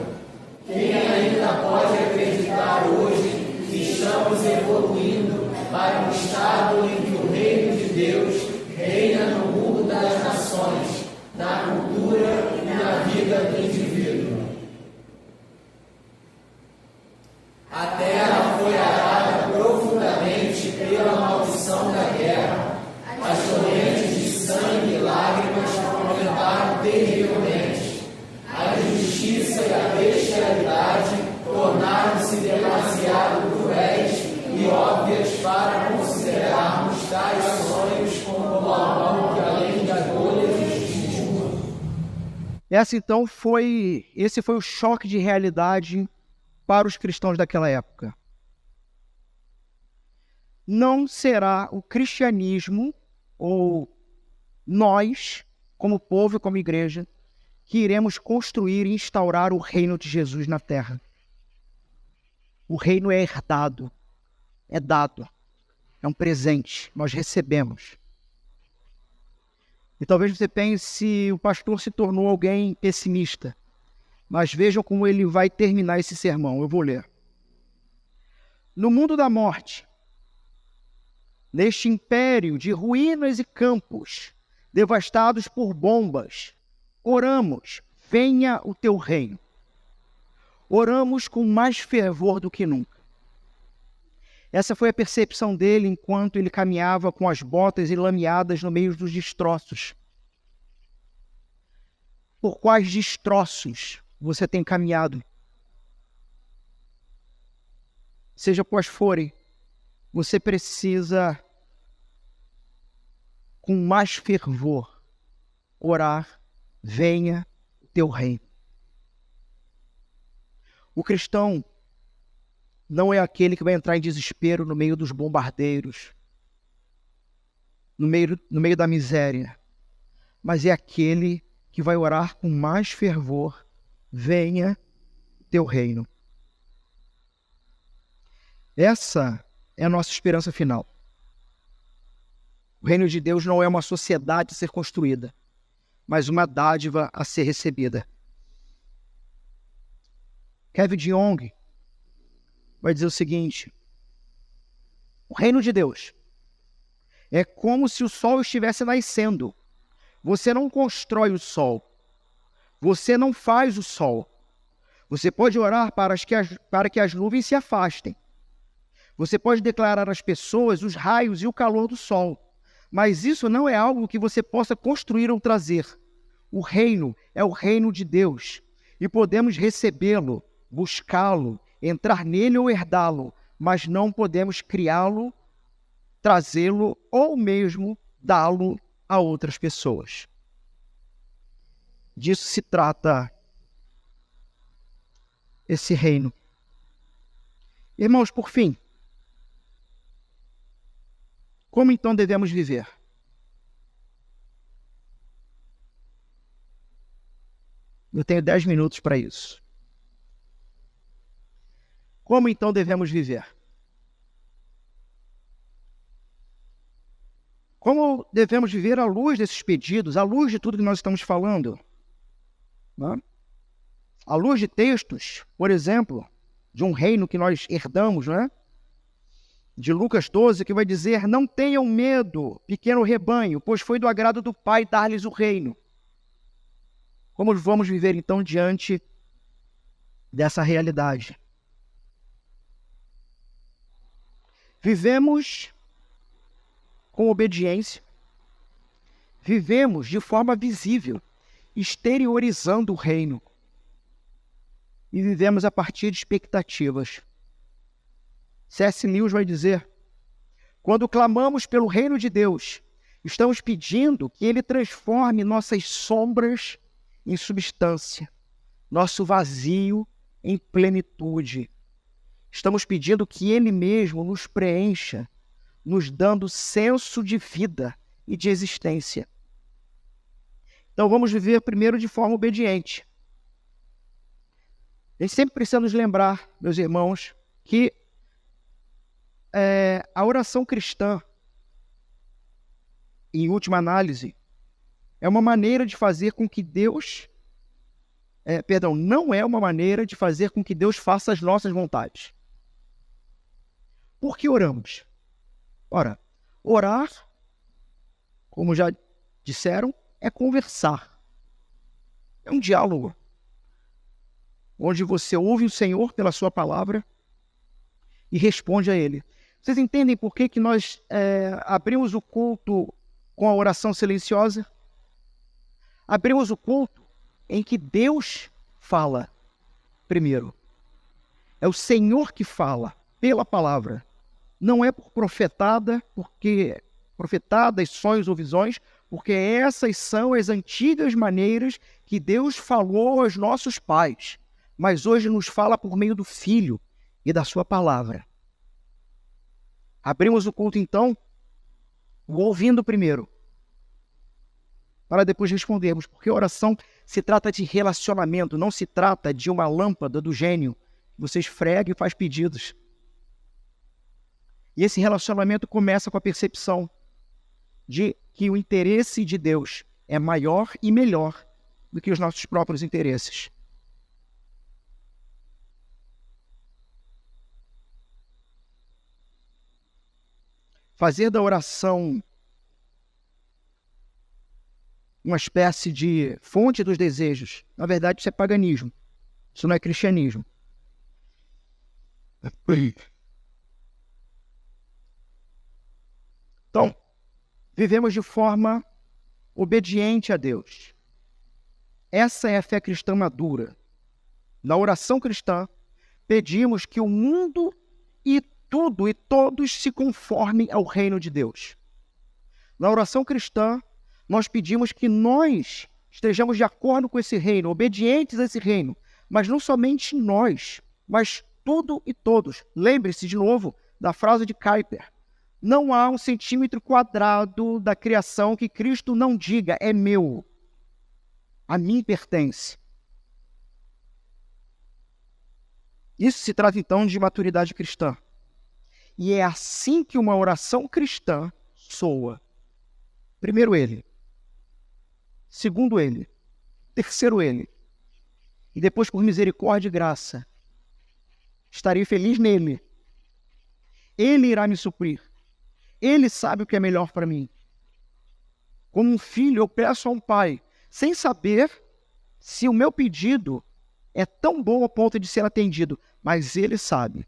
Speaker 2: Quem ainda pode acreditar hoje que estamos evoluindo para um estado em que o reino de Deus reina no mundo das nações, na cultura e na vida do indivíduo? A terra foi arada profundamente pela maldição da guerra. As torrentes de sangue e lágrimas aumentaram terrivelmente. A injustiça e a bestialidade tornaram-se demasiado cruéis e óbvias para considerarmos tais sonhos como algo que além da bolha desistiu.
Speaker 1: Esse foi o choque de realidade para os cristãos daquela época. Não será o cristianismo, ou nós, como povo e como igreja, que iremos construir e instaurar o reino de Jesus na terra. O reino é herdado, é dado, é um presente, nós recebemos. E talvez você pense, o pastor se tornou alguém pessimista. Mas vejam como ele vai terminar esse sermão, eu vou ler. No mundo da morte, neste império de ruínas e campos, devastados por bombas, oramos, venha o teu reino. Oramos com mais fervor do que nunca. Essa foi a percepção dele enquanto ele caminhava com as botas enlameadas no meio dos destroços. Por quais destroços você tem caminhado? Seja quais forem, você precisa com mais fervor, orar, venha o teu reino. O cristão não é aquele que vai entrar em desespero no meio dos bombardeiros, no meio da miséria, mas é aquele que vai orar com mais fervor, venha o teu reino. Essa é a nossa esperança final. O reino de Deus não é uma sociedade a ser construída, mas uma dádiva a ser recebida. Kevin DeYoung vai dizer o seguinte: o reino de Deus é como se o sol estivesse nascendo. Você não constrói o sol. Você não faz o sol. Você pode orar para que as nuvens se afastem. Você pode declarar às pessoas os raios e o calor do sol. Mas isso não é algo que você possa construir ou trazer. O reino é o reino de Deus. E podemos recebê-lo, buscá-lo, entrar nele ou herdá-lo, mas não podemos criá-lo, trazê-lo ou mesmo dá-lo a outras pessoas. Disso se trata esse reino. Irmãos, por fim, como então devemos viver? Eu tenho 10 minutos para isso. Como então devemos viver? Como devemos viver à luz desses pedidos, à luz de tudo que nós estamos falando? Né? À luz de textos, por exemplo, de um reino que nós herdamos, né? De Lucas 12, que vai dizer: não tenham medo, pequeno rebanho, pois foi do agrado do Pai dar-lhes o reino. Como vamos viver então diante dessa realidade? Vivemos com obediência, vivemos de forma visível, exteriorizando o reino, e vivemos a partir de expectativas. C.S. Lewis vai dizer: quando clamamos pelo reino de Deus, estamos pedindo que Ele transforme nossas sombras em substância, nosso vazio em plenitude. Estamos pedindo que Ele mesmo nos preencha, nos dando senso de vida e de existência. Então vamos viver primeiro de forma obediente. A gente sempre precisa nos lembrar, meus irmãos, que a oração cristã, em última análise, é uma maneira de fazer com que Deus... não é uma maneira de fazer com que Deus faça as nossas vontades. Por que oramos? Ora, orar, como já disseram, é conversar. É um diálogo, onde você ouve o Senhor pela sua palavra e responde a Ele. Vocês entendem por que nós abrimos o culto com a oração silenciosa? Abrimos o culto em que Deus fala primeiro. É o Senhor que fala pela palavra. Não é por profetadas, sonhos ou visões, porque essas são as antigas maneiras que Deus falou aos nossos pais, mas hoje nos fala por meio do Filho e da sua palavra. Abrimos o culto, então, ouvindo primeiro, para depois respondermos, porque oração se trata de relacionamento, não se trata de uma lâmpada do gênio que você esfrega e faz pedidos. E esse relacionamento começa com a percepção de que o interesse de Deus é maior e melhor do que os nossos próprios interesses. Fazer da oração uma espécie de fonte dos desejos, na verdade isso é paganismo, isso não é cristianismo. Então, vivemos de forma obediente a Deus. Essa é a fé cristã madura. Na oração cristã, pedimos que o mundo e tudo e todos se conformem ao reino de Deus. Na oração cristã, nós pedimos que nós estejamos de acordo com esse reino, obedientes a esse reino, mas não somente nós, mas tudo e todos. Lembre-se de novo da frase de Kuyper: não há um centímetro quadrado da criação que Cristo não diga, é meu, a mim pertence. Isso se trata então de maturidade cristã. E é assim que uma oração cristã soa. Primeiro ele, segundo ele, terceiro ele, e depois por misericórdia e graça, estarei feliz nele. Ele irá me suprir. Ele sabe o que é melhor para mim. Como um filho, eu peço a um pai, sem saber se o meu pedido é tão bom ao ponto de ser atendido, mas ele sabe.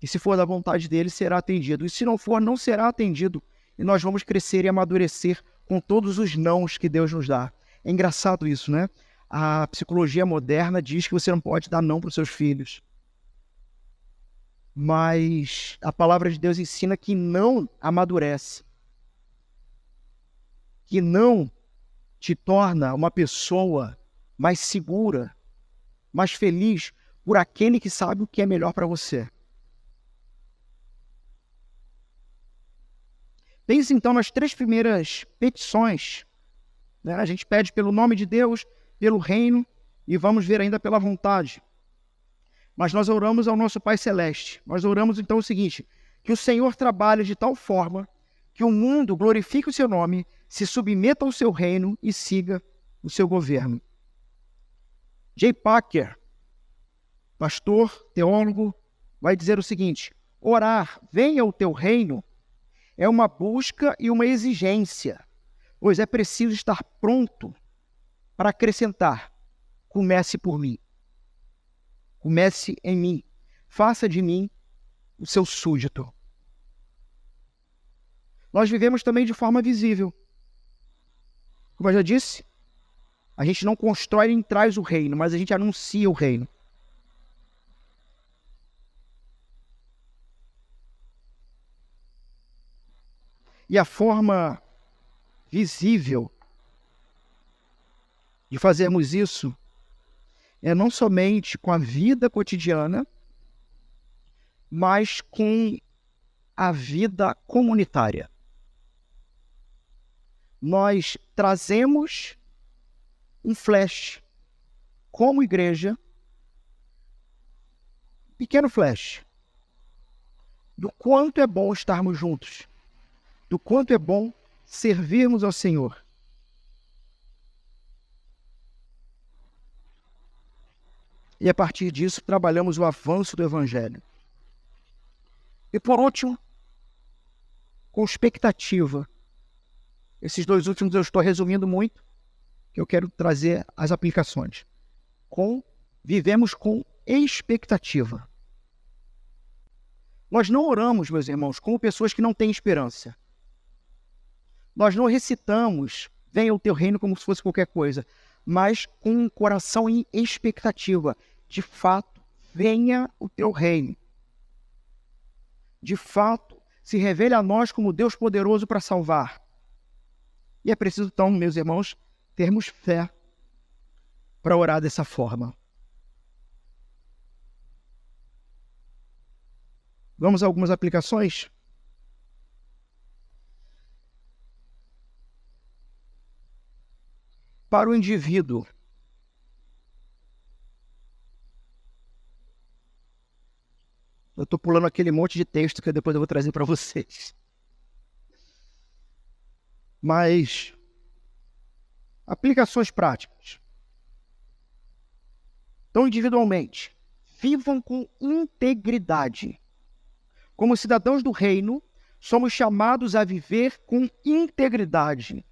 Speaker 1: E se for da vontade dele, será atendido. E se não for, não será atendido. E nós vamos crescer e amadurecer com todos os nãos que Deus nos dá. É engraçado isso, né? A psicologia moderna diz que você não pode dar não para os seus filhos. Mas a palavra de Deus ensina que não amadurece. Que não te torna uma pessoa mais segura, mais feliz por aquele que sabe o que é melhor para você. Pense então nas 3 primeiras petições. Né? A gente pede pelo nome de Deus, pelo reino e vamos ver ainda pela vontade. Mas nós oramos ao nosso Pai Celeste. Nós oramos então o seguinte: que o Senhor trabalhe de tal forma que o mundo glorifique o seu nome, se submeta ao seu reino e siga o seu governo. J. Packer, pastor, teólogo, vai dizer o seguinte: orar, venha o teu reino, é uma busca e uma exigência, pois é preciso estar pronto para acrescentar: comece por mim. Comece em mim. Faça de mim o seu súdito. Nós vivemos também de forma visível. Como eu já disse, a gente não constrói nem traz o reino, mas a gente anuncia o reino. E a forma visível de fazermos isso é não somente com a vida cotidiana, mas com a vida comunitária. Nós trazemos um flash, como igreja, pequeno flash, do quanto é bom estarmos juntos, do quanto é bom servirmos ao Senhor. E a partir disso trabalhamos o avanço do Evangelho. E por último, com expectativa. Esses 2 últimos eu estou resumindo muito, que eu quero trazer as aplicações. Vivemos com expectativa. Nós não oramos, meus irmãos, como pessoas que não têm esperança. Nós não recitamos, venha o teu reino como se fosse qualquer coisa, mas com um coração em expectativa. De fato, venha o teu reino. De fato, se revele a nós como Deus poderoso para salvar. E é preciso, então, meus irmãos, termos fé para orar dessa forma. Vamos a algumas aplicações? Para o indivíduo, eu estou pulando aquele monte de texto que depois eu vou trazer para vocês. Mas, aplicações práticas. Então, individualmente, vivam com integridade. Como cidadãos do reino, somos chamados a viver com integridade,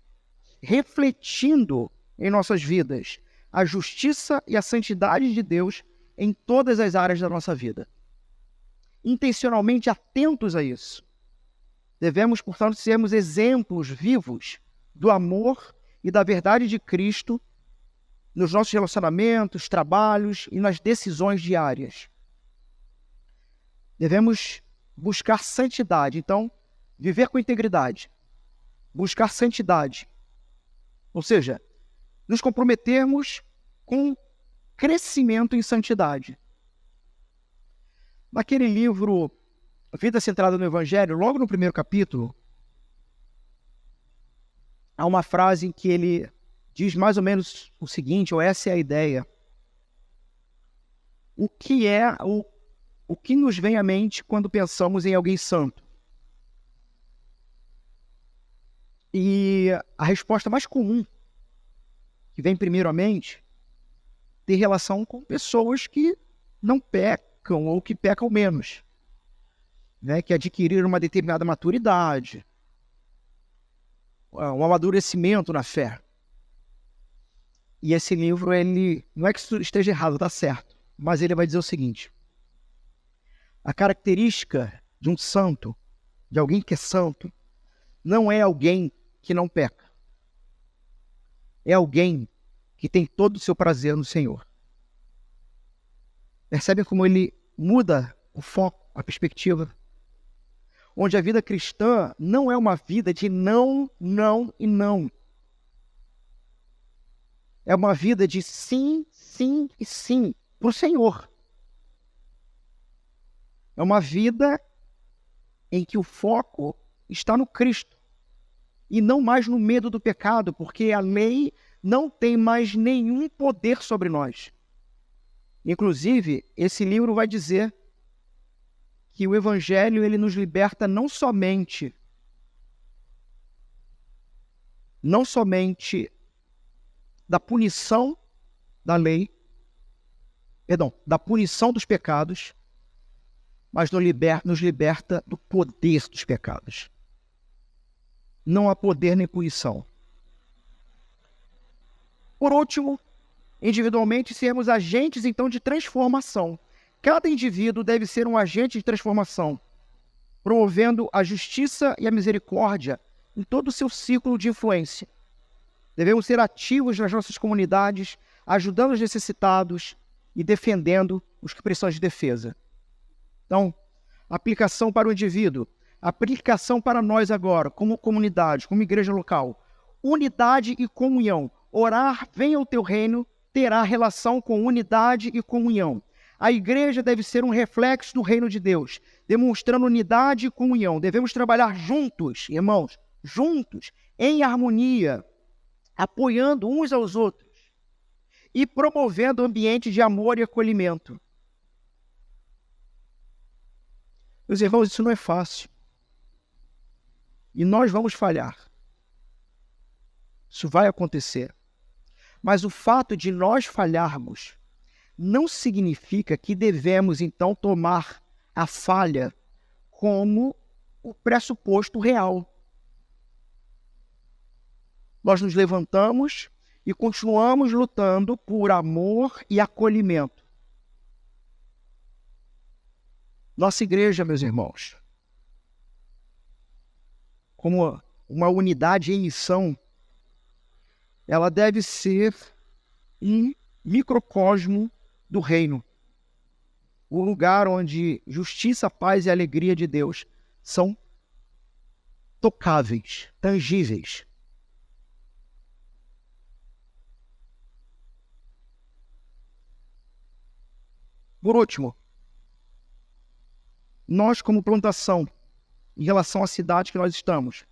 Speaker 1: refletindo em nossas vidas a justiça e a santidade de Deus em todas as áreas da nossa vida. Intencionalmente atentos a isso. Devemos, portanto, sermos exemplos vivos do amor e da verdade de Cristo nos nossos relacionamentos, trabalhos e nas decisões diárias. Devemos buscar santidade. Então, viver com integridade, buscar santidade, ou seja, nos comprometermos com crescimento em santidade. Naquele livro, Vida Centrada no Evangelho, logo no primeiro capítulo, há uma frase em que ele diz mais ou menos o seguinte, ou essa é a ideia. O que nos vem à mente quando pensamos em alguém santo? E a resposta mais comum, que vem primeiro à mente, tem relação com pessoas que não pecam ou que pecam menos, né? Que adquiriram uma determinada maturidade, um amadurecimento na fé. E esse livro, ele não é que isso esteja errado, está certo, mas ele vai dizer o seguinte: a característica de um santo, de alguém que é santo, não é alguém que não peca. É alguém que tem todo o seu prazer no Senhor. Percebe como ele muda o foco, a perspectiva? Onde a vida cristã não é uma vida de não, não e não. É uma vida de sim, sim e sim para o Senhor. É uma vida em que o foco está no Cristo e não mais no medo do pecado, porque a lei não tem mais nenhum poder sobre nós. Inclusive, esse livro vai dizer que o Evangelho ele nos liberta não somente da punição da lei, da punição dos pecados, mas nos liberta do poder dos pecados. Não há poder nem punição. Por último, individualmente, sermos agentes, então, de transformação. Cada indivíduo deve ser um agente de transformação, promovendo a justiça e a misericórdia em todo o seu ciclo de influência. Devemos ser ativos nas nossas comunidades, ajudando os necessitados e defendendo os que precisam de defesa. Então, aplicação para o indivíduo, aplicação para nós agora, como comunidade, como igreja local. Unidade e comunhão. Orar, venha o teu reino, terá relação com unidade e comunhão. A igreja deve ser um reflexo do reino de Deus, demonstrando unidade e comunhão. Devemos trabalhar juntos, irmãos, juntos, em harmonia, apoiando uns aos outros e promovendo ambiente de amor e acolhimento. Meus irmãos, isso não é fácil. E nós vamos falhar. Isso vai acontecer. Mas o fato de nós falharmos não significa que devemos, então, tomar a falha como o pressuposto real. Nós nos levantamos e continuamos lutando por amor e acolhimento. Nossa igreja, meus irmãos, como uma unidade em missão, ela deve ser um microcosmo do reino. O lugar onde justiça, paz e alegria de Deus são tocáveis, tangíveis. Por último, nós como plantação, em relação à cidade que nós estamos,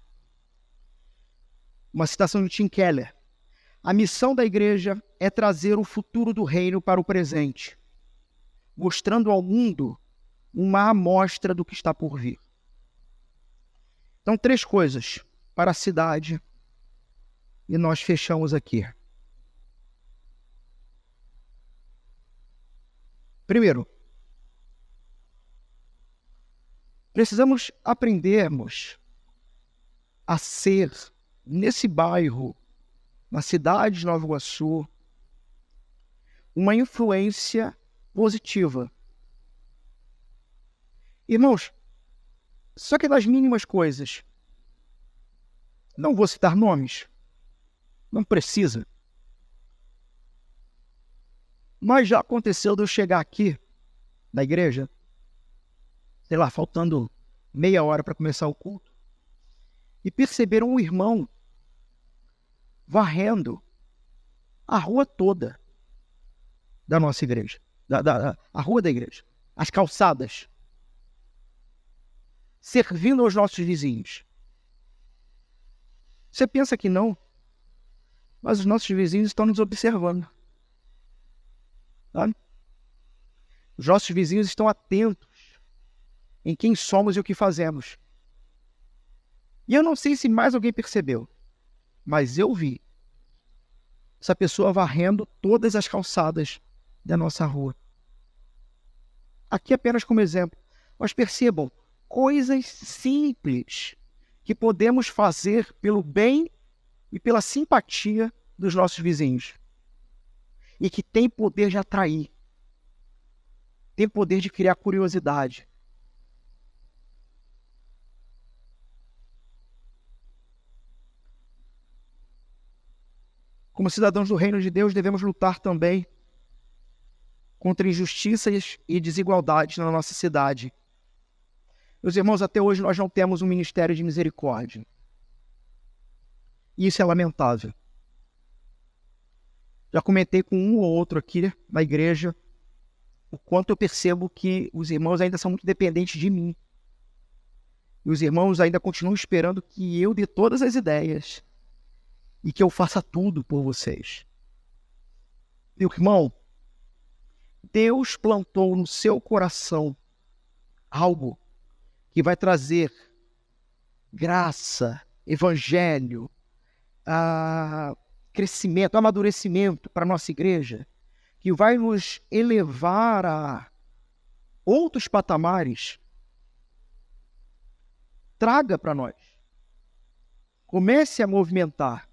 Speaker 1: uma citação de Tim Keller, a missão da igreja é trazer o futuro do reino para o presente, mostrando ao mundo uma amostra do que está por vir. Então, 3 coisas para a cidade e nós fechamos aqui. Primeiro, precisamos aprendermos a ser, nesse bairro, na cidade de Nova Iguaçu, uma influência positiva. Irmãos, só que das mínimas coisas. Não vou citar nomes, não precisa. Mas já aconteceu de eu chegar aqui, na igreja, sei lá, faltando meia hora para começar o culto, e perceberam um irmão varrendo a rua toda da nossa igreja, a rua da igreja, as calçadas, servindo aos nossos vizinhos. Você pensa que não, mas os nossos vizinhos estão nos observando. Sabe? Os nossos vizinhos estão atentos em quem somos e o que fazemos. E eu não sei se mais alguém percebeu, mas eu vi essa pessoa varrendo todas as calçadas da nossa rua. Aqui apenas como exemplo. Mas percebam, coisas simples que podemos fazer pelo bem e pela simpatia dos nossos vizinhos. E que tem poder de atrair. Tem poder de criar curiosidade. Como cidadãos do reino de Deus, devemos lutar também contra injustiças e desigualdades na nossa cidade. Meus irmãos, até hoje nós não temos um ministério de misericórdia. E isso é lamentável. Já comentei com um ou outro aqui na igreja o quanto eu percebo que os irmãos ainda são muito dependentes de mim. E os irmãos ainda continuam esperando que eu dê todas as ideias e que eu faça tudo por vocês. Meu irmão, Deus plantou no seu coração algo que vai trazer graça, evangelho, crescimento, amadurecimento para a nossa igreja, que vai nos elevar a outros patamares. Traga para nós. Comece a movimentar.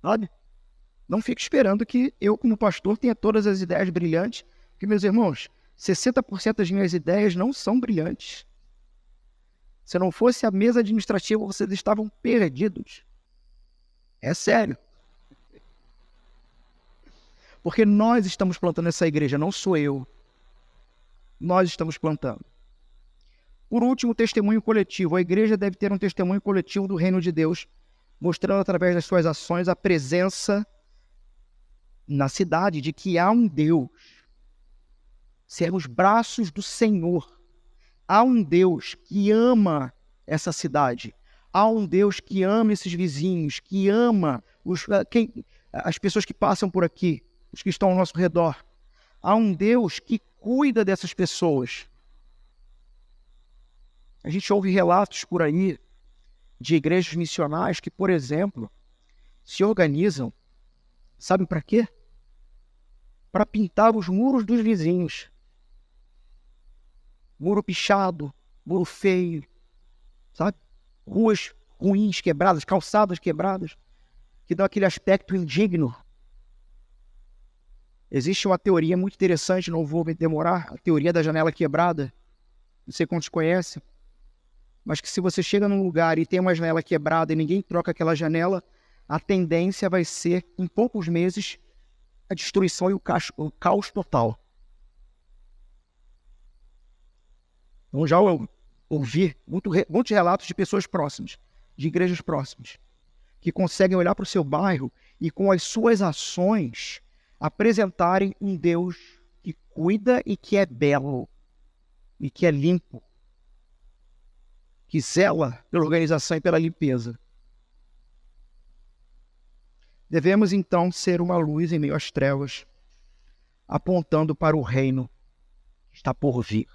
Speaker 1: Sabe? Não fique esperando que eu, como pastor, tenha todas as ideias brilhantes, porque, meus irmãos, 60% das minhas ideias não são brilhantes. Se não fosse a mesa administrativa, vocês estavam perdidos. É sério. Porque nós estamos plantando essa igreja, não sou eu. Nós estamos plantando. Por último, testemunho coletivo. A igreja deve ter um testemunho coletivo do reino de Deus, mostrando através das suas ações a presença na cidade de que há um Deus. Sermos braços do Senhor. Há um Deus que ama essa cidade. Há um Deus que ama esses vizinhos, que ama as pessoas que passam por aqui, os que estão ao nosso redor. Há um Deus que cuida dessas pessoas. A gente ouve relatos por aí de igrejas missionais que, por exemplo, se organizam, sabe para quê? Para pintar os muros dos vizinhos. Muro pichado, muro feio, sabe? Ruas ruins, quebradas, calçadas quebradas, que dão aquele aspecto indigno. Existe uma teoria muito interessante, não vou me demorar, a teoria da janela quebrada. Não sei quantos conhecem, mas que se você chega num lugar e tem uma janela quebrada e ninguém troca aquela janela, a tendência vai ser, em poucos meses, a destruição e o caos total. Então já ouvi muitos relatos de pessoas próximas, de igrejas próximas, que conseguem olhar para o seu bairro e com as suas ações apresentarem um Deus que cuida e que é belo, e que é limpo, que zela pela organização e pela limpeza. Devemos então ser uma luz em meio às trevas, apontando para o reino que está por vir.